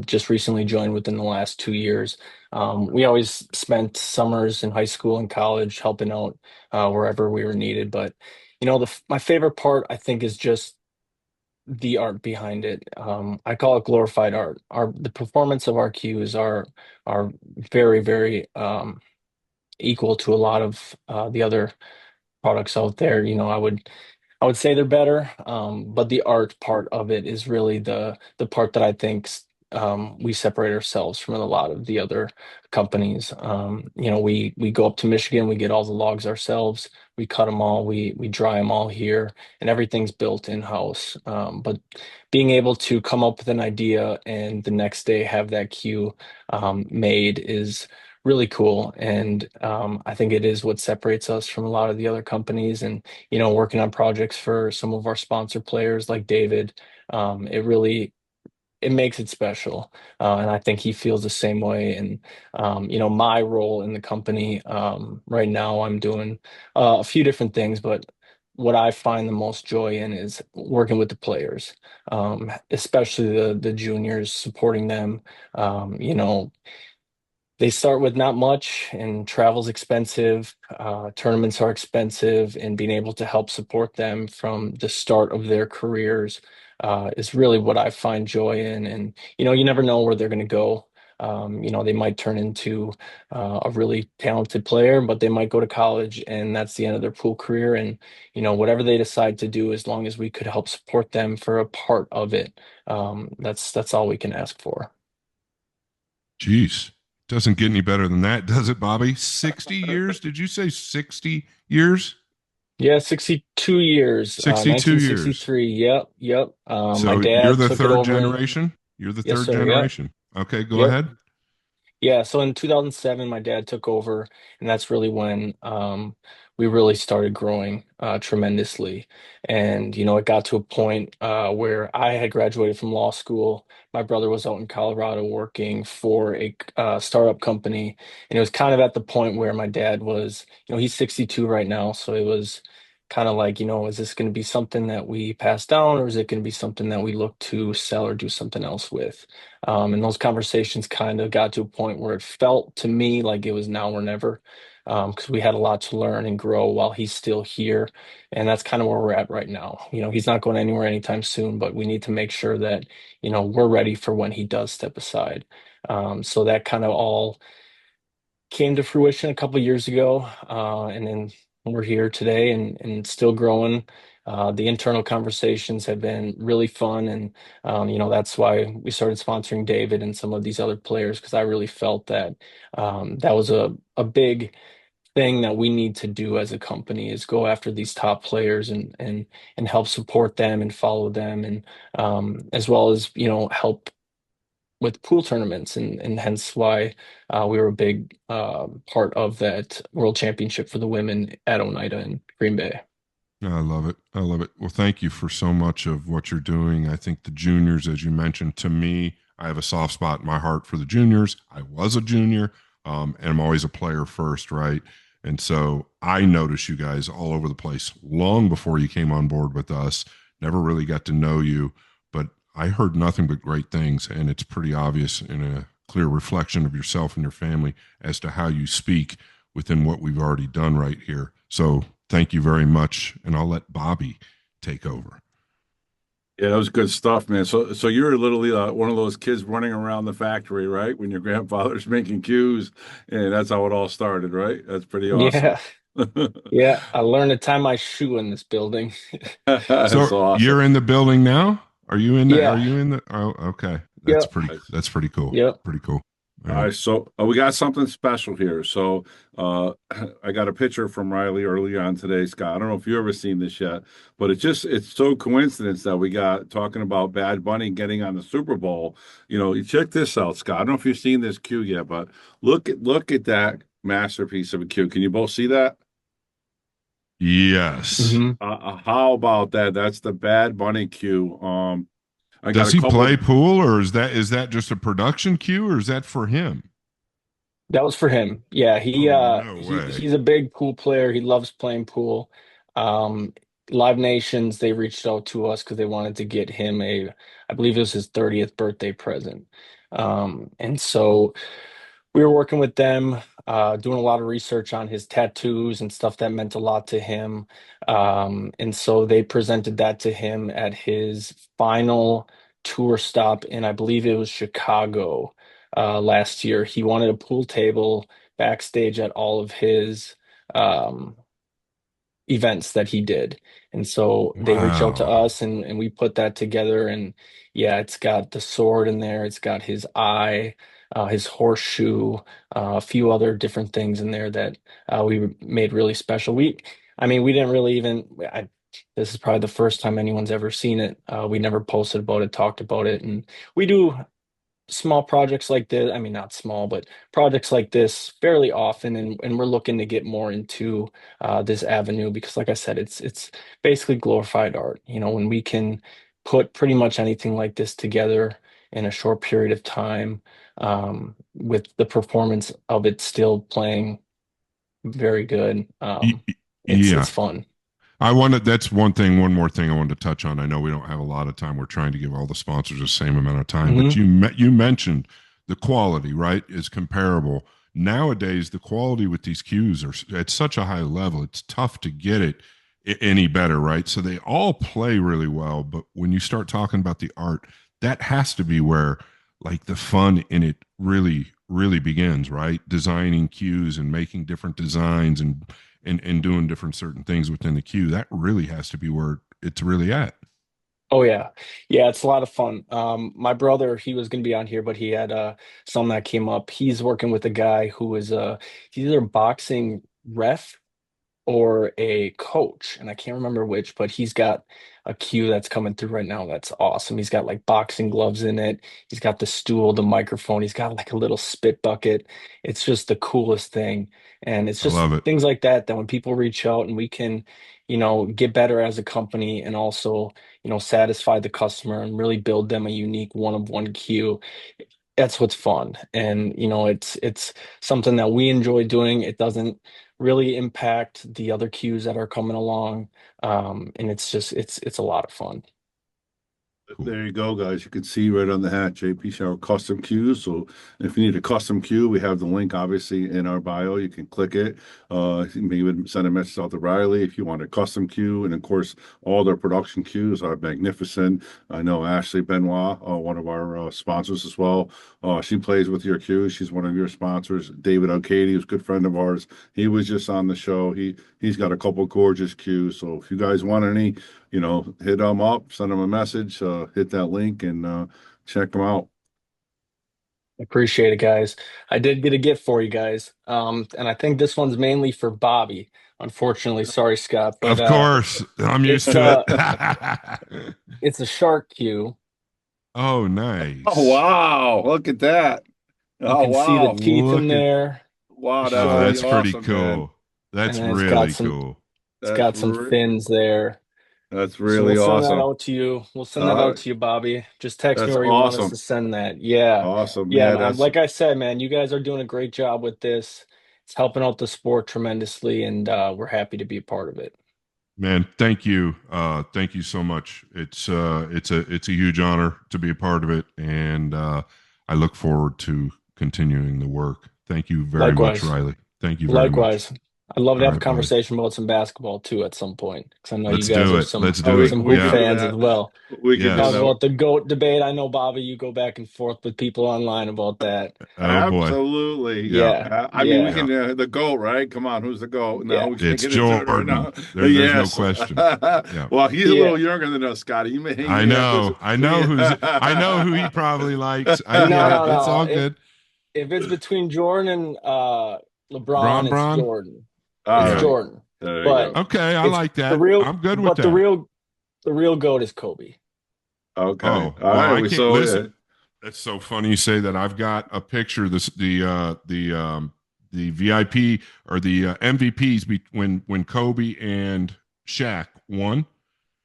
just recently joined within the last 2 years. We always spent summers in high school and college helping out wherever we were needed. But my favorite part, I think, is just the art behind it. I call it glorified art. The performance of our cues are very, very equal to a lot of the other products out there. I would say they're better, but the art part of it is really the part that I think we separate ourselves from a lot of the other companies. We go up to Michigan, we get all the logs ourselves, we cut them all, we dry them all here, and everything's built in-house. But being able to come up with an idea and the next day have that cue made is really cool. And I think it is what separates us from a lot of the other companies. And working on projects for some of our sponsor players like David, it makes it special. And I think he feels the same way. And my role in the company right now, I'm doing a few different things, but what I find the most joy in is working with the players, especially the juniors, supporting them. They start with not much, and travel's expensive. Tournaments are expensive, and being able to help support them from the start of their careers is really what I find joy in. And you never know where they're going to go. They might turn into a really talented player, but they might go to college, and that's the end of their pool career. And whatever they decide to do, as long as we could help support them for a part of it, that's all we can ask for. Jeez. Doesn't get any better than that, does it, Bobby? 60 years? Did you say 60 years? Yeah, 62 years, 62 years. 1963. Yep, yep. My So you're dad the took it third over. generation? You're the Yes, third sir. Yep, generation. Okay, go yep. ahead. Yeah, so in 2007, my dad took over, and that's really when we really started growing tremendously. And, it got to a point where I had graduated from law school. My brother was out in Colorado working for a startup company. And it was kind of at the point where my dad was, he's 62 right now. So it was kind of like, is this going to be something that we pass down, or is it going to be something that we look to sell or do something else with? And those conversations kind of got to a point where it felt to me like it was now or never, because we had a lot to learn and grow while he's still here. And that's kind of where we're at right now. He's not going anywhere anytime soon, but we need to make sure that, we're ready for when he does step aside. So that kind of all came to fruition a couple of years ago. And then we're here today and still growing. The internal conversations have been really fun. And, that's why we started sponsoring David and some of these other players, because I really felt that that was a big thing that we need to do as a company is go after these top players and help support them and follow them. And as well as, help with pool tournaments, and hence why we were a big part of that World Championship for the women at Oneida in Green Bay. I love it. I love it. Well, thank you for so much of what you're doing. I think the juniors, as you mentioned, to me, I have a soft spot in my heart for the juniors. I was a junior, and I'm always a player first, right? And so I noticed you guys all over the place long before you came on board with us. Never really got to know you, but I heard nothing but great things, and it's pretty obvious in a clear reflection of yourself and your family as to how you speak within what we've already done right here. So thank you very much, and I'll let Bobby take over. Yeah, that was good stuff, man. So you're literally one of those kids running around the factory, right? When your grandfather's making cues, and that's how it all started, right? That's pretty awesome. Yeah. Yeah. I learned to tie my shoe in this building. That's So awesome. you're in the building now? Are you in the, are Yeah. you in the, oh, okay. Yep. That's pretty cool. Yep. Pretty cool. All right, so we got something special here. So I got a picture from Riley earlier on today, Scott. I don't know if you ever seen this yet, but it's so coincidence that we got talking about Bad Bunny getting on the Super Bowl. You know, you check this out, Scott. I don't know if you've seen this cue yet, but look at that masterpiece of a cue. Can you both see that? Yes. hmm How about that? That's the Bad Bunny cue. I got Does a he couple. play pool, or is that just a production cue, or is that for him? That was for him. Yeah, Oh, no way. he's a big pool player. He loves playing pool. Um, Live Nations, they reached out to us because they wanted to get him I believe it was his 30th birthday present. And so we were working with them, doing a lot of research on his tattoos and stuff that meant a lot to him. And so they presented that to him at his final tour stop in, I believe it was Chicago last year. He wanted a pool table backstage at all of his um, events that he did. And so they reached out to Wow. us and we put that together. And yeah, it's got the sword in there, it's got his eye, his horseshoe, a few other different things in there that we made really special. I mean, we didn't really even, this is probably the first time anyone's ever seen it. We never posted about it, talked about it. And we do small projects like this. I mean, not small, but projects like this fairly often, and we're looking to get more into this avenue because, like I said, it's basically glorified art. You know, when we can put pretty much anything like this together in a short period of time, with the performance of it still playing very good, Y- y- it's Yeah. fun. That's one more thing I wanted to touch on. I know we don't have a lot of time. We're trying to give all the sponsors the same amount of time, but hmm you mentioned the quality, right, is comparable. Nowadays, the quality with these cues are at such a high level. It's tough to get it any better, right? So they all play really well, but when you start talking about the art, that has to be where like the fun in it really begins, right? Designing cues and making different designs and doing different certain things within the queue. That really has to be where it's really at. Oh yeah. Yeah, it's a lot of fun. My brother, he was gonna be on here, but he had something that came up. He's working with a guy who is he's either a boxing ref or a coach, and I can't remember which, but he's got a cue that's coming through right now that's awesome. He's got like boxing gloves in it. He's got the stool, the microphone. He's got like a little spit bucket. It's just the coolest thing. And it's I just love it. things like that that when people reach out and we can, get better as a company and also, satisfy the customer and really build them a unique one-of-one cue. That's what's fun. And, it's something that we enjoy doing. It doesn't really impact the other cues that are coming along. And it's just it's a lot of fun. Cool. There you go, guys. You can see right on the hat, JP Shower Custom Cues. So if you need a custom cue, we have the link obviously in our bio. You can click it. Maybe send a message out to Riley if you want a custom cue. And of course, all their production cues are magnificent. I know Ashley Benoit, one of our sponsors as well. She plays with your cues. She's one of your sponsors. David O'Cady, who's a good friend of ours. He was just on the show. He's got a couple gorgeous cues. So if you guys want any, hit them up, send them a message, hit that link and check them out. Appreciate it, guys. I did get a gift for you guys. And I think this one's mainly for Bobby. Unfortunately, sorry, Scott, but Of course, I'm used it's to uh it. it's a shark cue. Oh, Oh, nice. wow. Look at that. You Oh, can see the wow. teeth in Look at, there, the Wow, that's oh, pretty shark, that's pretty awesome, man. cool. and That's then really cool. it's That's got some re fins there. that's So we'll really send that awesome. out to you. We'll send that out Uh, to you, Bobby. Just text me that's where you want us awesome. to send that. Yeah. Awesome. Yeah, Yeah, man. that's Like I said, man, you guys are doing a great job with this. It's helping out the sport tremendously, and we're happy to be a part of it. Man, thank you. Thank you so much. It's a huge honor to be a part of it, and I look forward to continuing the work. Thank you very much, Likewise. Riley. Thank you very much. Likewise. I'd love to All have a right, buddy. conversation about some basketball too at some point, because I know Let's you guys do are it. some Let's do it. some we hoop can Yeah. do fans that. as well. We can Yes. do Talk that. about the GOAT debate. I know, Bobby, you go back and forth with people online about that. Oh boy. Absolutely. Yeah. I mean, we Yeah. can the GOAT, right? Come on, who's the GOAT? Yeah. No, we can't It's get into it right Jordan. now. There's no Yes. question. Yeah. Well, he's a Yeah. little younger than us, Scotty. You may. I know. I know who he probably likes. I get it. It's all good. If it's between Jordan and Bron, LeBron, it's Jordan. All It's right. Jordan. There you But go. Okay, I it's like that. the real I'm good with but that. the real GOAT is Kobe. Okay. Oh, All well, right. I We can't saw listen. it. That's so funny you say that. I've got a picture. The VIP or the MVPs when Kobe and Shaq won,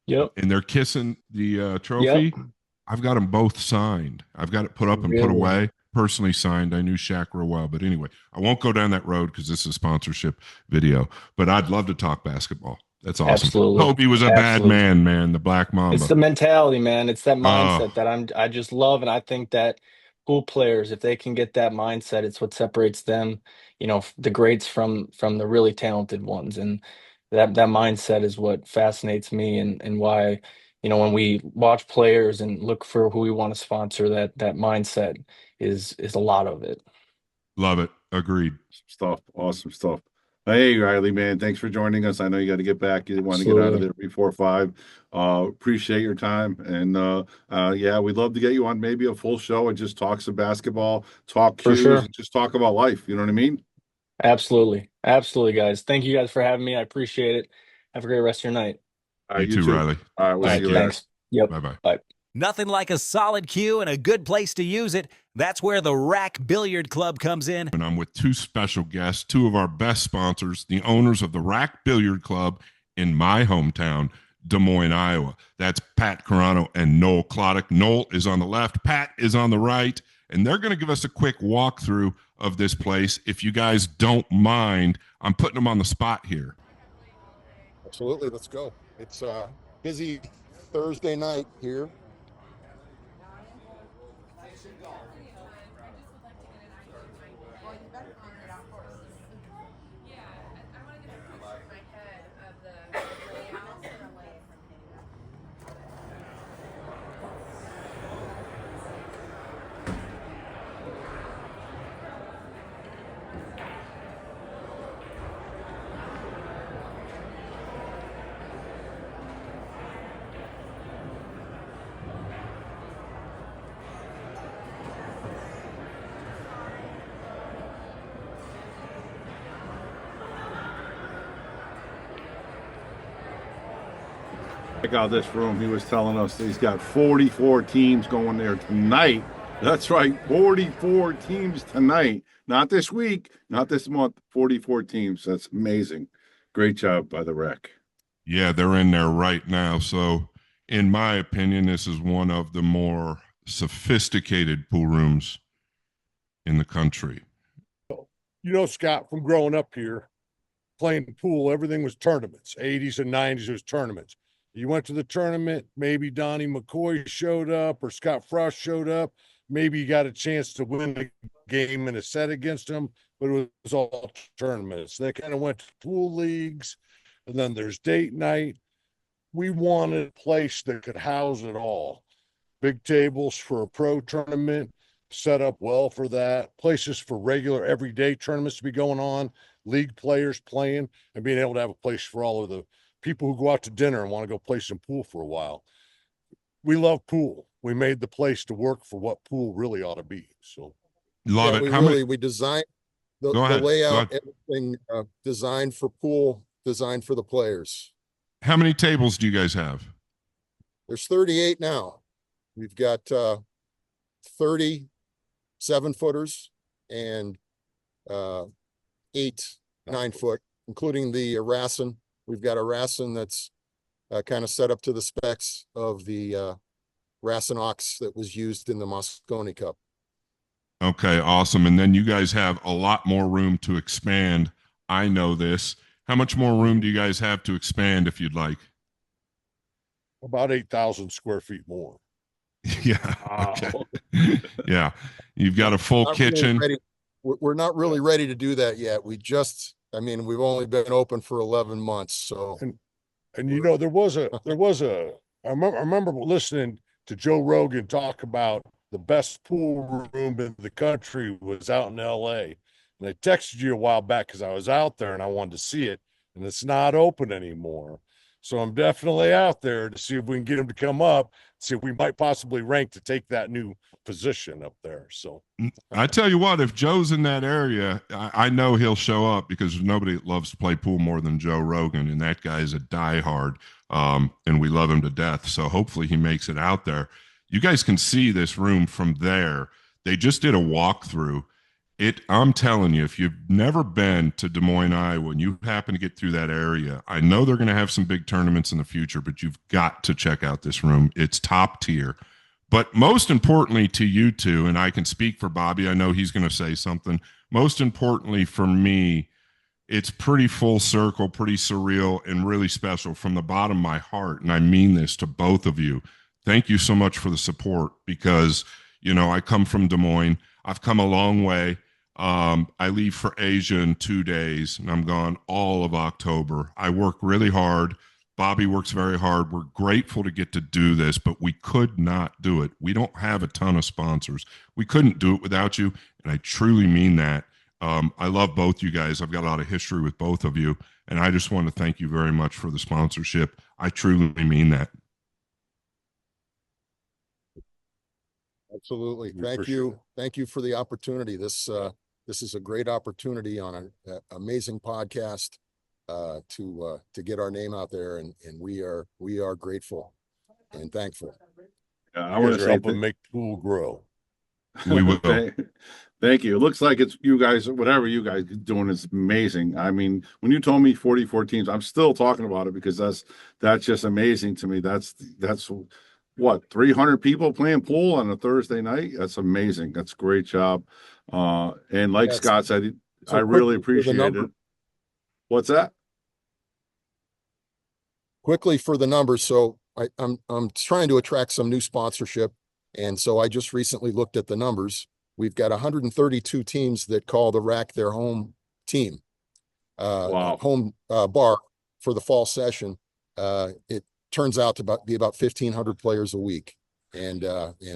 Yep. and they're kissing the trophy. Yep. I've got them both signed. I've got it put up and put Really? away. Personally signed. I knew Shaq real well, but anyway, I won't go down that road because this is a sponsorship video. But I'd love to talk basketball. That's awesome. Absolutely. Kobe was a bad man. The Black Mamba. It's the mentality, man. It's that mindset Oh. that I just love, and I think that pool players, if they can get that mindset, it's what separates them, the greats from the really talented ones. And that mindset is what fascinates me, and why, when we watch players and look for who we want to sponsor, that mindset is a lot of it. Love it. Agreed. Stuff. Awesome stuff. Hey, Riley, man, thanks for joining us. I know you got to get back. You want to get out of Absolutely. there before 5. Appreciate your time. And yeah, we'd love to get you on maybe a full show and just talk some basketball, talk For cues, sure. and just talk about life. You know what I mean? Absolutely. Absolutely, guys. Thank you guys for having me. I appreciate it. Have a great rest of your night. All right, You too, Riley. All right, we'll All see right, you later. thanks. Yep. Bye-bye. Bye. Nothing like a solid cue and a good place to use it. That's where the RACK Billiard Club comes in. And I'm with two special guests, two of our best sponsors, the owners of the RACK Billiard Club in my hometown, Des Moines, Iowa. That's Pat Carano and Noel Kloddick. Noel is on the left, Pat is on the right, and they're going to give us a quick walkthrough of this place. If you guys don't mind, I'm putting them on the spot here. Absolutely, let's go. It's a busy Thursday night here. Check out this room. He was telling us that he's got 44 teams going there tonight. That's right, 44 teams tonight. Not this week, not this month, 44 teams. That's amazing. Great job by the RACK. Yeah, they're in there right now. So, in my opinion, this is one of the more sophisticated pool rooms in the country. You know, Scott, from growing up here, playing pool, everything was tournaments. 80s and 90s was tournaments. You went to the tournament, maybe Donnie McCoy showed up or Scott Frost showed up. Maybe you got a chance to win a game in a set against them, but it was all tournaments. They kind of went to pool leagues, and then there's date night. We wanted a place that could house it all. Big tables for a pro tournament, set up well for that. Places for regular everyday tournaments to be going on, league players playing, and being able to have a place for all of the people who go out to dinner and want to go play some pool for a while. We love pool. We made the place to work for what pool really ought to be. So Love it. We designed the ahead. layout, everything designed for pool, designed for the players. How many tables do you guys have? There's 38 now. We've got 30 7-footers and 8 9-foot, including the Racing. We've got a Racing that's kind of set up to the specs of the Racing Ox that was used in the Moscone Cup. Okay, awesome. And then you guys have a lot more room to expand. I know this. How much more room do you guys have to expand if you'd like? About 8,000 square feet more. Yeah. Wow. Okay. Yeah. You've got a full Not really kitchen. ready. We're not really ready to do that yet. I mean, we've only been open for 11 months. So, And you know, I remember listening to Joe Rogan talk about the best pool room in the country was out in LA. And I texted you a while back because I was out there and I wanted to see it, and it's not open anymore. So I'm definitely out there to see if we can get him to come up, see if we might possibly rank to take that new position up there. So I tell you what, if Joe's in that area, I know he'll show up because there's nobody that loves to play pool more than Joe Rogan, and that guy's a diehard, and we love him to death. So hopefully he makes it out there. You guys can see this room from there. They just did a walkthrough. I'm telling you, if you've never been to Des Moines, Iowa, and you happen to get through that area, I know they're going to have some big tournaments in the future, but you've got to check out this room. It's top tier. But most importantly to you two, and I can speak for Bobby, I know he's going to say something. Most importantly for me, it's pretty full circle, pretty surreal, and really special from the bottom of my heart. And I mean this to both of you. Thank you so much for the support because, you know, I come from Des Moines. I've come a long way. I leave for Asia in 2 days, and I'm gone all of October. I work really hard. Bobby works very hard. We're grateful to get to do this, but we could not do it. We don't have a ton of sponsors. We couldn't do it without you, and I truly mean that. I love both you guys. I've got a lot of history with both of you, and I just want to thank you very much for the sponsorship. I truly mean that. absolutely. Thank you. Thank you for the opportunity. This is a great opportunity on an amazing podcast to get our name out there, and we are grateful and thankful. I want to help them make pool grow. We will. Thank you. It looks like it's you guys, whatever you guys are doing is amazing. I mean, when you told me 44 teams, I'm still talking about it because that's just amazing to me. That's what, 300 people playing pool on a Thursday night? That's amazing. That's a great job. And like Scott said, I really appreciate it. What's that? Quickly for the numbers. So I'm trying to attract some new sponsorship. And so I just recently looked at the numbers. We've got 132 teams that call the RACK their home team, home bar for the fall session. It turns out to be about 1,500 players a week. And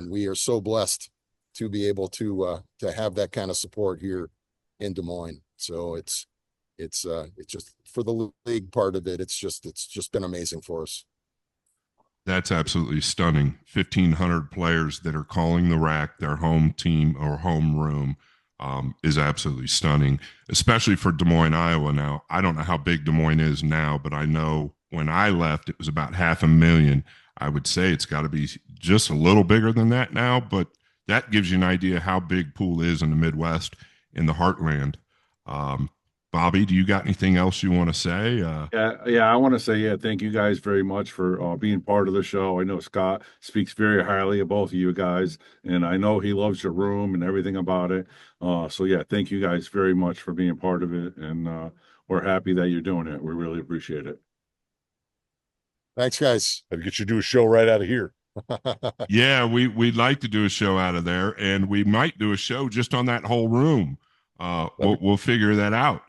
we are so blessed to be able to have that kind of support here in Des Moines. So it's just for the league part of it. It's just been amazing for us. That's absolutely stunning. 1,500 players that are calling the RACK their home team or home room is absolutely stunning, especially for Des Moines, Iowa. Now, I don't know how big Des Moines is now, but I know when I left, it was about 500,000. I would say it's got to be just a little bigger than that now, but that gives you an idea how big pool is in the Midwest, in the heartland. Bobby, do you got anything else you want to say? Yeah, I want to say, thank you guys very much for being part of the show. I know Scott speaks very highly of both of you guys, and I know he loves your room and everything about it. So yeah, thank you guys very much for being part of it, and we're happy that you're doing it. We really appreciate it. Thanks, guys. I'll get you to do a show right out of here. Yeah, we'd like to do a show out of there, and we might do a show just on that whole room. We'll figure that out.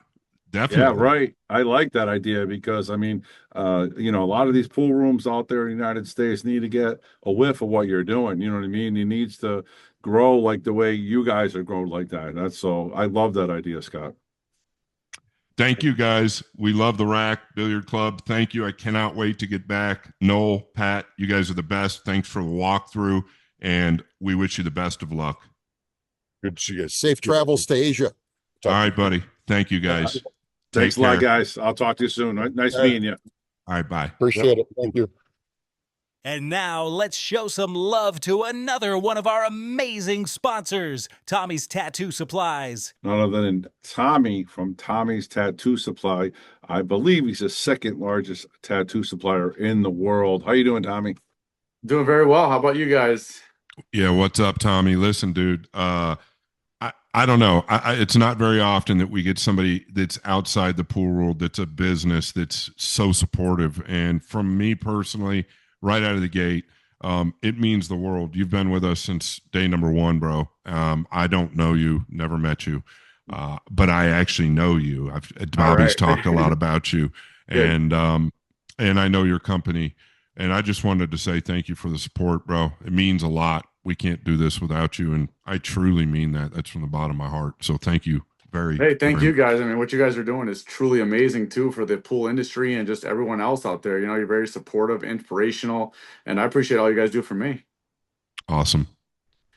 Definitely. Yeah, right. I like that idea because I mean, a lot of these pool rooms out there in the United States need to get a whiff of what you're doing. You know what I mean? It needs to grow like the way you guys are growing like that. So I love that idea, Scott. Thank you, guys. We love the RACK Billiard Club. Thank you. I cannot wait to get back. Noel, Pat, you guys are the best. Thanks for the walkthrough, and we wish you the best of luck. Good to see you. Safe travels to Asia. All right, buddy. Thank you, guys. Thanks a lot, guys. I'll talk to you soon. Nice meeting you. All right, bye. Appreciate it. Thank you. And now let's show some love to another one of our amazing sponsors, Tommy's Tattoo Supplies. None other than Tommy from Tommy's Tattoo Supply. I believe he's the second largest tattoo supplier in the world. How you doing, Tommy? Doing very well. How about you guys? Yeah, what's up, Tommy? Listen, dude, I I don't know. It's not very often that we get somebody that's outside the pool world, that's a business, that's so supportive. And from me personally, right out of the gate, it means the world. You've been with us since day number one, bro. I don't know you, never met you, but I actually know you. Bobby's talked a lot about you, and I know your company. And I just wanted to say thank you for the support, bro. It means a lot. We can't do this without you, and I truly mean that. That's from the bottom of my heart. So thank you very. Hey, thank very you guys. I mean, what you guys are doing is truly amazing too for the pool industry and just everyone else out there. You know, you're very supportive, inspirational, and I appreciate all you guys do for me. Awesome.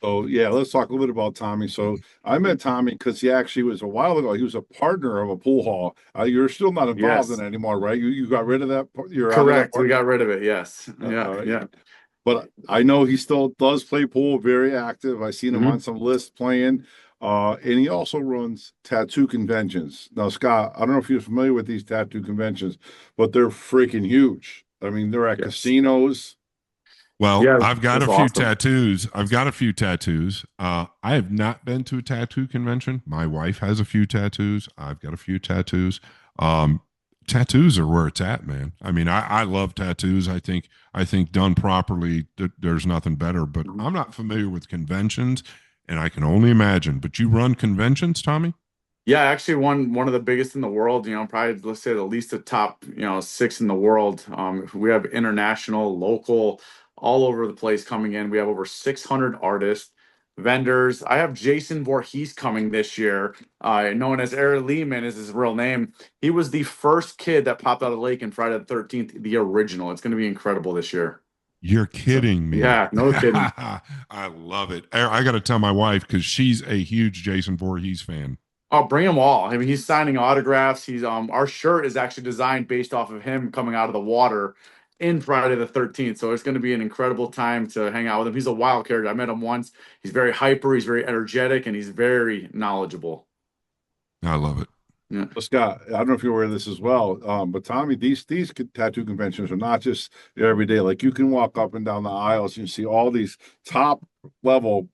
So yeah, let's talk a little bit about Tommy. So I met Tommy because he actually was a while ago. He was a partner of a pool hall. You're still not involved in it anymore, right? You got rid of that. You're correct. We got rid of it. Yes. Yeah. But I know he still does play pool, very active. I seen him Mhm. on some lists playing. And he also runs tattoo conventions. Now, Scott, I don't know if you're familiar with these tattoo conventions, but they're freaking huge. I mean, they're at casinos. Well, Yeah, I've got a that's few awesome. tattoos. I've got a few tattoos. I have not been to a tattoo convention. My wife has a few tattoos. I've got a few tattoos. Tattoos are where it's at, man. I mean, I love tattoos. I think done properly, there's nothing better. But I'm not familiar with conventions, and I can only imagine. But you run conventions, Tommy? Yeah, actually one of the biggest in the world, you know, probably let's say at least the top, you know, 6 in the world. We have international, local, all over the place coming in. We have over 600 artists, vendors. I have Jason Voorhees coming this year, known as Eric Lehman is his real name. He was the first kid that popped out of the lake in Friday the 13th, the original. It's going to be incredible this year. You're kidding me. Yeah, no kidding. I love it. I got to tell my wife because she's a huge Jason Voorhees fan. Oh, bring them all. I mean, he's signing autographs. He's our shirt is actually designed based off of him coming out of the water in Friday the 13th. So it's going to be an incredible time to hang out with him. He's a wild character. I met him once. He's very hyper, he's very energetic, and he's very knowledgeable. I love it. Yeah. Well, Scott, I don't know if you're aware of this as well, but Tommy, these tattoo conventions are not just every day. Like you can walk up and down the aisles and you see all these top level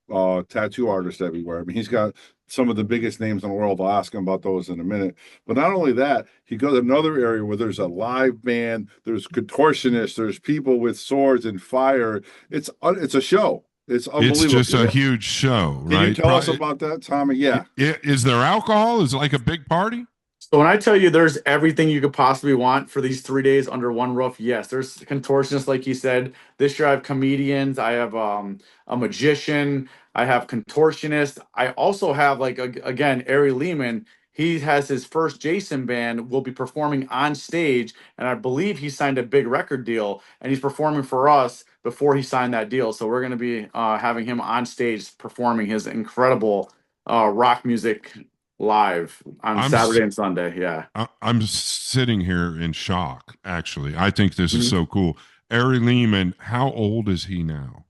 tattoo artists everywhere. I mean, he's got some of the biggest names in the world. I'll ask him about those in a minute. But not only that, he goes to another area where there's a live band, there's contortionists, there's people with swords and fire. It's a show. It's unbelievable. It's just a huge show, right? Can you tell us about that, Tommy? Yeah. Is there alcohol? Is it like a big party? So when I tell you there's everything you could possibly want for these 3 days under one roof, yes, there's contortionists, like you said. This year I have comedians, I have a magician, I have contortionists. I also have again, Ari Lehman. He has his first Jason band, will be performing on stage, and I believe he signed a big record deal, and he's performing for us before he signed that deal. So we're going to be having him on stage performing his incredible rock music live on Saturday and Sunday. Yeah. I'm sitting here in shock, actually. I think this is Mhm. so cool. Ari Lehman, how old is he now?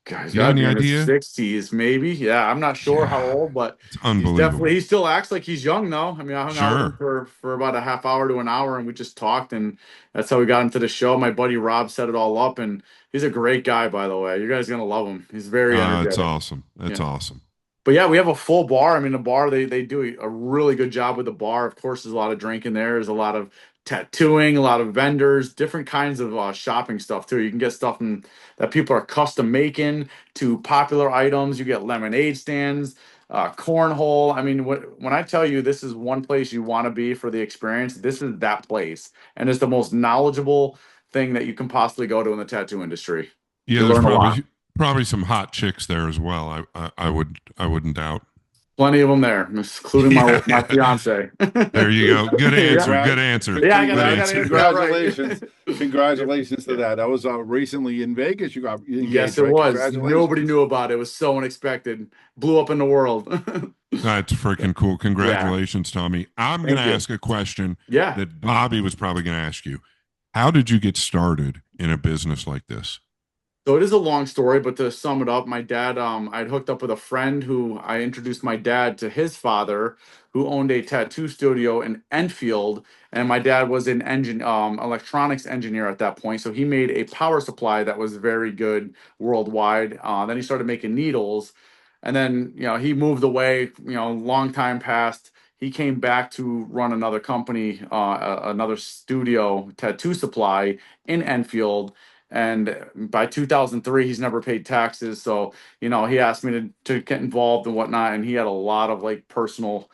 Guys, You got any idea? 60s, maybe. Yeah, I'm not sure how old, but It's unbelievable. he still acts like he's young though. I mean, I hung out with him Sure. for about a half hour to an hour and we just talked, and that's how we got into the show. My buddy Rob set it all up, and he's a great guy, by the way. You guys are gonna love him. He's very energetic. That's awesome. That's awesome. But yeah, we have a full bar. I mean, the bar, they do a really good job with the bar. Of course, there's a lot of drinking there. There's a lot of tattooing, a lot of vendors, different kinds of shopping stuff too. You can get stuff that people are custom making to popular items. You get lemonade stands, cornhole. I mean, when I tell you this is one place you want to be for the experience, this is that place. And it's the most knowledgeable thing that you can possibly go to in the tattoo industry. Yeah, You there's learn a lot. probably some hot chicks there as well. I wouldn't doubt. Plenty of them there, including my fiance. There you go. Good answer. Yeah. Good answer. Yeah, I Good gotta answer. answer that right. Congratulations. Congratulations to that. That was recently in Vegas. You got engaged, Yes, it right? was. Congratulations. Nobody knew about it. It was so unexpected. Blew up in the world. That's freaking cool. Congratulations, Tommy. I'm going to Thank you. ask a question Yeah. that Bobby was probably going to ask you. How did you get started in a business like this? So it is a long story, but to sum it up, my dad, I'd hooked up with a friend who I introduced my dad to his father, who owned a tattoo studio in Enfield. And my dad was an electronics engineer at that point. So he made a power supply that was very good worldwide. Then he started making needles. And then, he moved away, long time passed. He came back to run another company, another studio tattoo supply in Enfield. And by 2003, he's never paid taxes. So, he asked me to get involved and whatnot. And he had a lot of like personal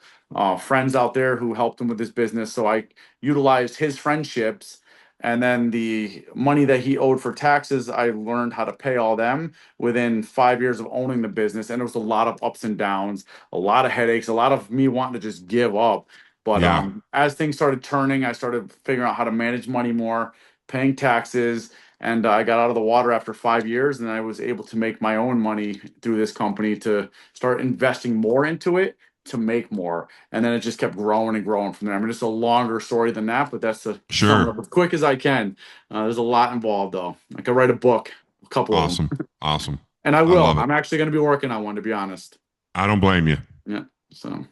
friends out there who helped him with his business. So I utilized his friendships. And then the money that he owed for taxes, I learned how to pay all them within 5 years of owning the business. And there was a lot of ups and downs, a lot of headaches, a lot of me wanting to just give up. But Yeah. as things started turning, I started figuring out how to manage money more, paying taxes. And I got out of the water after 5 years, and I was able to make my own money through this company to start investing more into it to make more. And then it just kept growing and growing from there. I mean, it's a longer story than that, but that's the sum it up as quick as I can. There's a lot involved, though. I could write a book, a couple of them. Awesome. And I will. love it. I'm actually going to be working on one, to be honest. I don't blame you. Yeah. So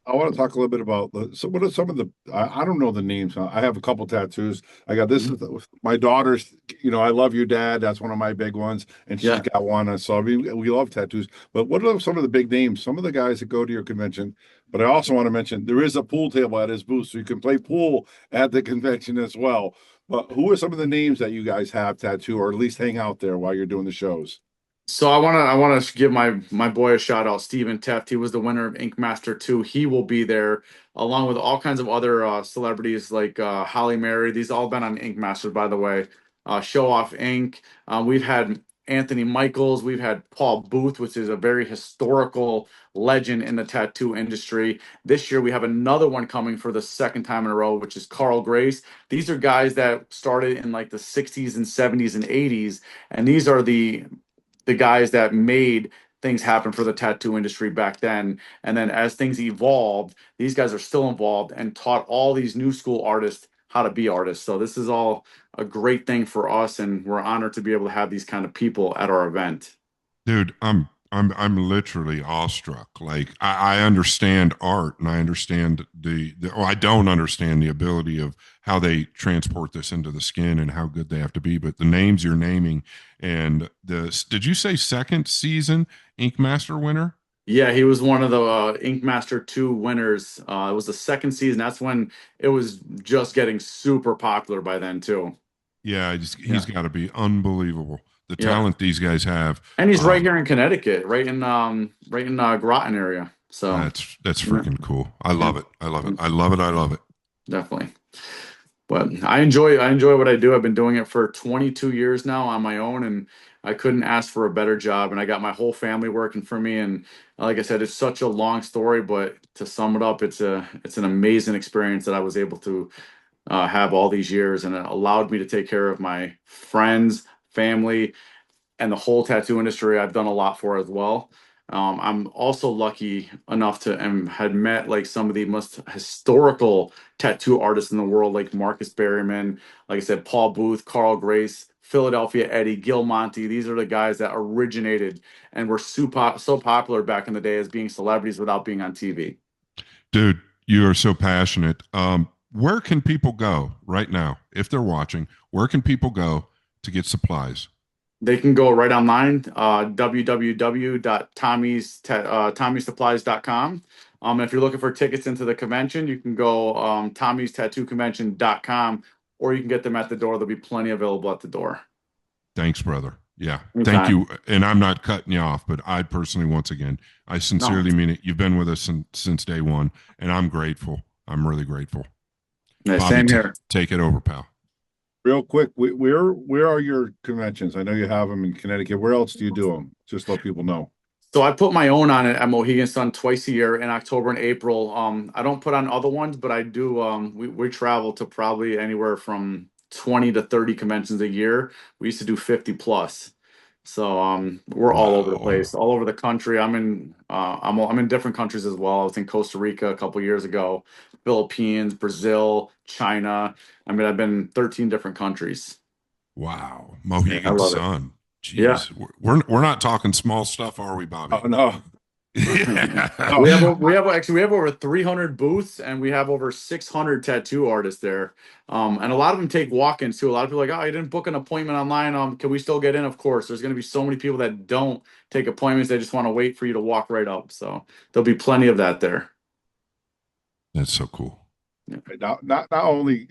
I want to talk a little bit about so what are some of the I don't know the names. I have a couple tattoos. I got this is my daughter's, I love you, Dad. That's one of my big ones. And she's got one. And so we love tattoos. But what are some of the big names? Some of the guys that go to your convention. But I also want to mention there is a pool table at his booth, so you can play pool at the convention as well. But who are some of the names that you guys have tattoo, or at least hang out there while you're doing the shows? So I want to give my boy a shout out, Steven Teft. He was the winner of Ink Master 2. He will be there along with all kinds of other celebrities like Holly Mary. These all been on Ink Masters, by the way. Show Off Ink. We've had Anthony Michaels. We've had Paul Booth, which is a very historical legend in the tattoo industry. This year we have another one coming for the second time in a row, which is Carl Grace. These are guys that started in like the 60s and 70s and 80s, and these are the guys that made things happen for the tattoo industry back then. And then as things evolved, these guys are still involved and taught all these new school artists how to be artists. So this is all a great thing for us, and we're honored to be able to have these kind of people at our event. Dude, I'm literally awestruck. Like I understand art, and I understand I don't understand the ability of how they transport this into the skin and how good they have to be. But the names you're naming, and did you say second season Ink Master winner? Yeah, he was one of the Ink Master 2 winners. It was the second season. That's when it was just getting super popular by then too. Yeah, he's got to be unbelievable. The talent these guys have, and he's right here in Connecticut, right in Groton area. So that's freaking cool. I love it. I love it. I love it. I love it. Definitely. But I enjoy what I do. I've been doing it for 22 years now on my own, and I couldn't ask for a better job. And I got my whole family working for me. And like I said, it's such a long story, but to sum it up, it's an amazing experience that I was able to have all these years, and it allowed me to take care of my friends, family, and the whole tattoo industry. I've done a lot for as well. I'm also lucky enough to had met like some of the most historical tattoo artists in the world, like Marcus Berryman, like I said, Paul Booth, Carl Grace, Philadelphia Eddie, Gil Monty. These are the guys that originated and were so popular back in the day as being celebrities without being on TV. Dude, you are so passionate. Where can people go right now if they're watching? Where can people go to get supplies? They can go right online, www.tommysupplies.com. If you're looking for tickets into the convention, you can go tommystattooconvention.com, or you can get them at the door. There'll be plenty available at the door. Thanks, brother. Yeah. Anytime. Thank you. And I'm not cutting you off, but I personally, once again, I sincerely mean it. You've been with us since day one, and I'm grateful. I'm really grateful. Yeah, Bobby, same here. Take it over, pal. Real quick, where are your conventions? I know you have them in Connecticut. Where else do you do them? Just let people know. So I put my own on it at Mohegan Sun twice a year in October and April. I don't put on other ones, but I do. We travel to probably anywhere from 20 to 30 conventions a year. We used to do 50 plus. So we're all over the place, all over the country. I'm in different countries as well. I was in Costa Rica a couple years ago, Philippines, Brazil, China. I mean, I've been in 13 different countries. Wow, Mohegan Sun. Jeez. Yeah. We're not talking small stuff, are we, Bobby? Oh, no. Oh, we have over 300 booths, and we have over 600 tattoo artists there. And a lot of them take walk-ins too. A lot of people are like, oh, you didn't book an appointment online. Can we still get in? Of course. There's going to be so many people that don't take appointments. They just want to wait for you to walk right up. So there'll be plenty of that there. That's so cool. Not only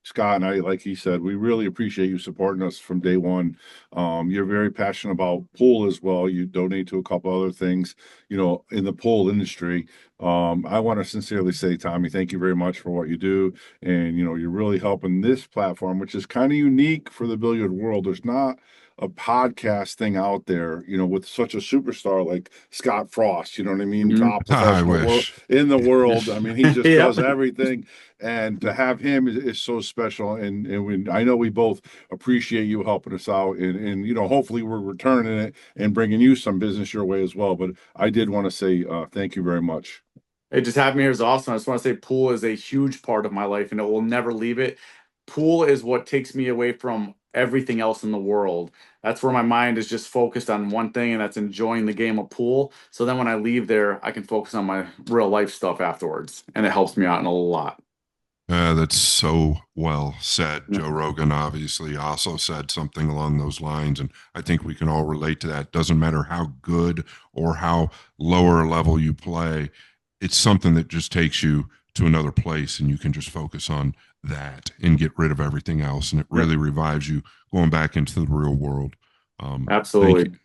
Scott and I, like he said, we really appreciate you supporting us from day one. You're very passionate about pool as well. You donate to a couple other things, in the pool industry. I want to sincerely say, Tommy, thank you very much for what you do. And you're really helping this platform, which is kind of unique for the billiard world. There's not a podcast thing out there, with such a superstar like Scott Frost, you know what I mean? Top I professional wish. in the world. I mean, he just Yeah. does everything. And to have him is so special. And I know we both appreciate you helping us out. And hopefully we're returning it and bringing you some business your way as well. But I did want to say thank you very much. Hey, just having me here is awesome. I just want to say pool is a huge part of my life, and it will never leave it. Pool is what takes me away from everything else in the world. That's where my mind is just focused on one thing, and that's enjoying the game of pool. So then when I leave there, I can focus on my real life stuff afterwards, and it helps me out in a lot. That's so well said. Joe Rogan obviously also said something along those lines, and I think we can all relate to that. Doesn't matter how good or how lower level you play, it's something that just takes you to another place, and you can just focus on that and get rid of everything else, and it really revives you going back into the real world. Absolutely.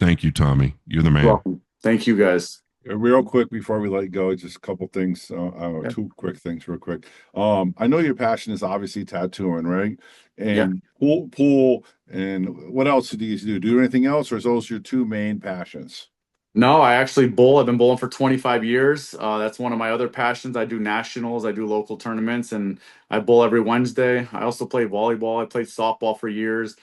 Thank you, Tommy. You're the man. You're welcome. Thank you, guys. Real quick before we let you go, just a couple things, two quick things real quick. I know your passion is obviously tattooing, right? And pool, and what else do you do? Do anything else, or is those your two main passions? No, I actually bowl. I've been bowling for 25 years. That's one of my other passions. I do nationals, I do local tournaments, and I bowl every Wednesday. I also play volleyball. I played softball for years.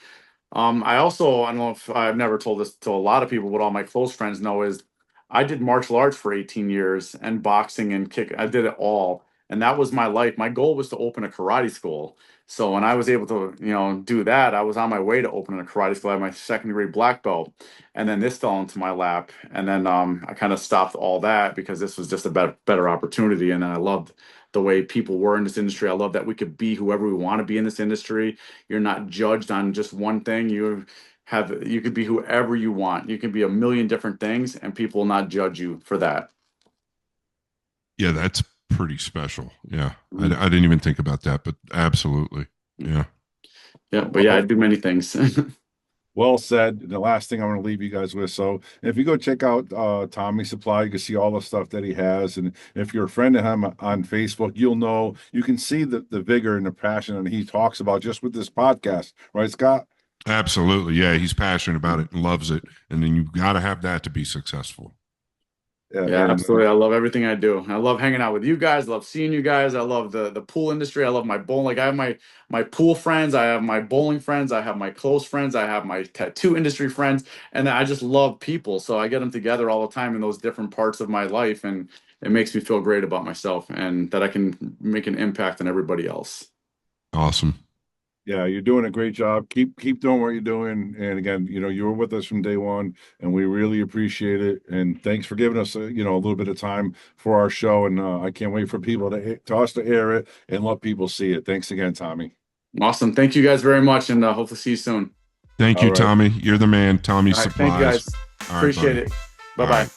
I don't know if I've never told this to a lot of people, but all my close friends know is I did martial arts for 18 years and boxing and kick. I did it all. And that was my life. My goal was to open a karate school. So when I was able to, do that, I was on my way to opening a karate school. I had my second degree black belt. And then this fell into my lap. And then I kind of stopped all that because this was just a better opportunity. And then I loved the way people were in this industry. I love that we could be whoever we want to be in this industry. You're not judged on just one thing. You could be whoever you want. You can be a million different things, and people will not judge you for that. Yeah, that's pretty special. Yeah. I didn't even think about that, but absolutely. Yeah. Yeah, but yeah, I do many things. Well said. The last thing I'm going to leave you guys with. So if you go check out Tommy Supply, you can see all the stuff that he has. And if you're a friend of him on Facebook, you can see the vigor and the passion that he talks about just with this podcast. Right, Scott? Absolutely. Yeah. He's passionate about it and loves it. And then you've got to have that to be successful. Yeah, absolutely. I love everything I do. I love hanging out with you guys. I love seeing you guys. I love the pool industry. I love my bowling. Like I have my pool friends. I have my bowling friends. I have my close friends. I have my tattoo industry friends. And I just love people. So I get them together all the time in those different parts of my life. And it makes me feel great about myself and that I can make an impact on everybody else. Awesome. Yeah, you're doing a great job. Keep doing what you're doing. And again, you were with us from day one, and we really appreciate it. And thanks for giving us a little bit of time for our show. And I can't wait for people to us to air it and let people see it. Thanks again, Tommy. Awesome. Thank you guys very much, and hope to see you soon. Thank you, Tommy. You're the man. Tommy Supplies. Thank you guys. Appreciate it. Bye-bye.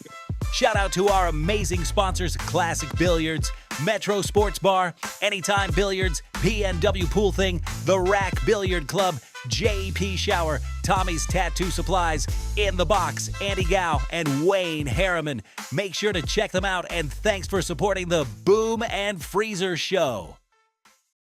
Shout out to our amazing sponsors, Classic Billiards, Metro Sportz Bar, Anytime Billiards, PNW Pool Thing, the RACK Billiard Club, Pechauer, Tommy's Tattoo Supplies, In the Box, Andy Gow, and Wayne Harriman. Make sure to check them out, and thanks for supporting the Boom and Freezer Show.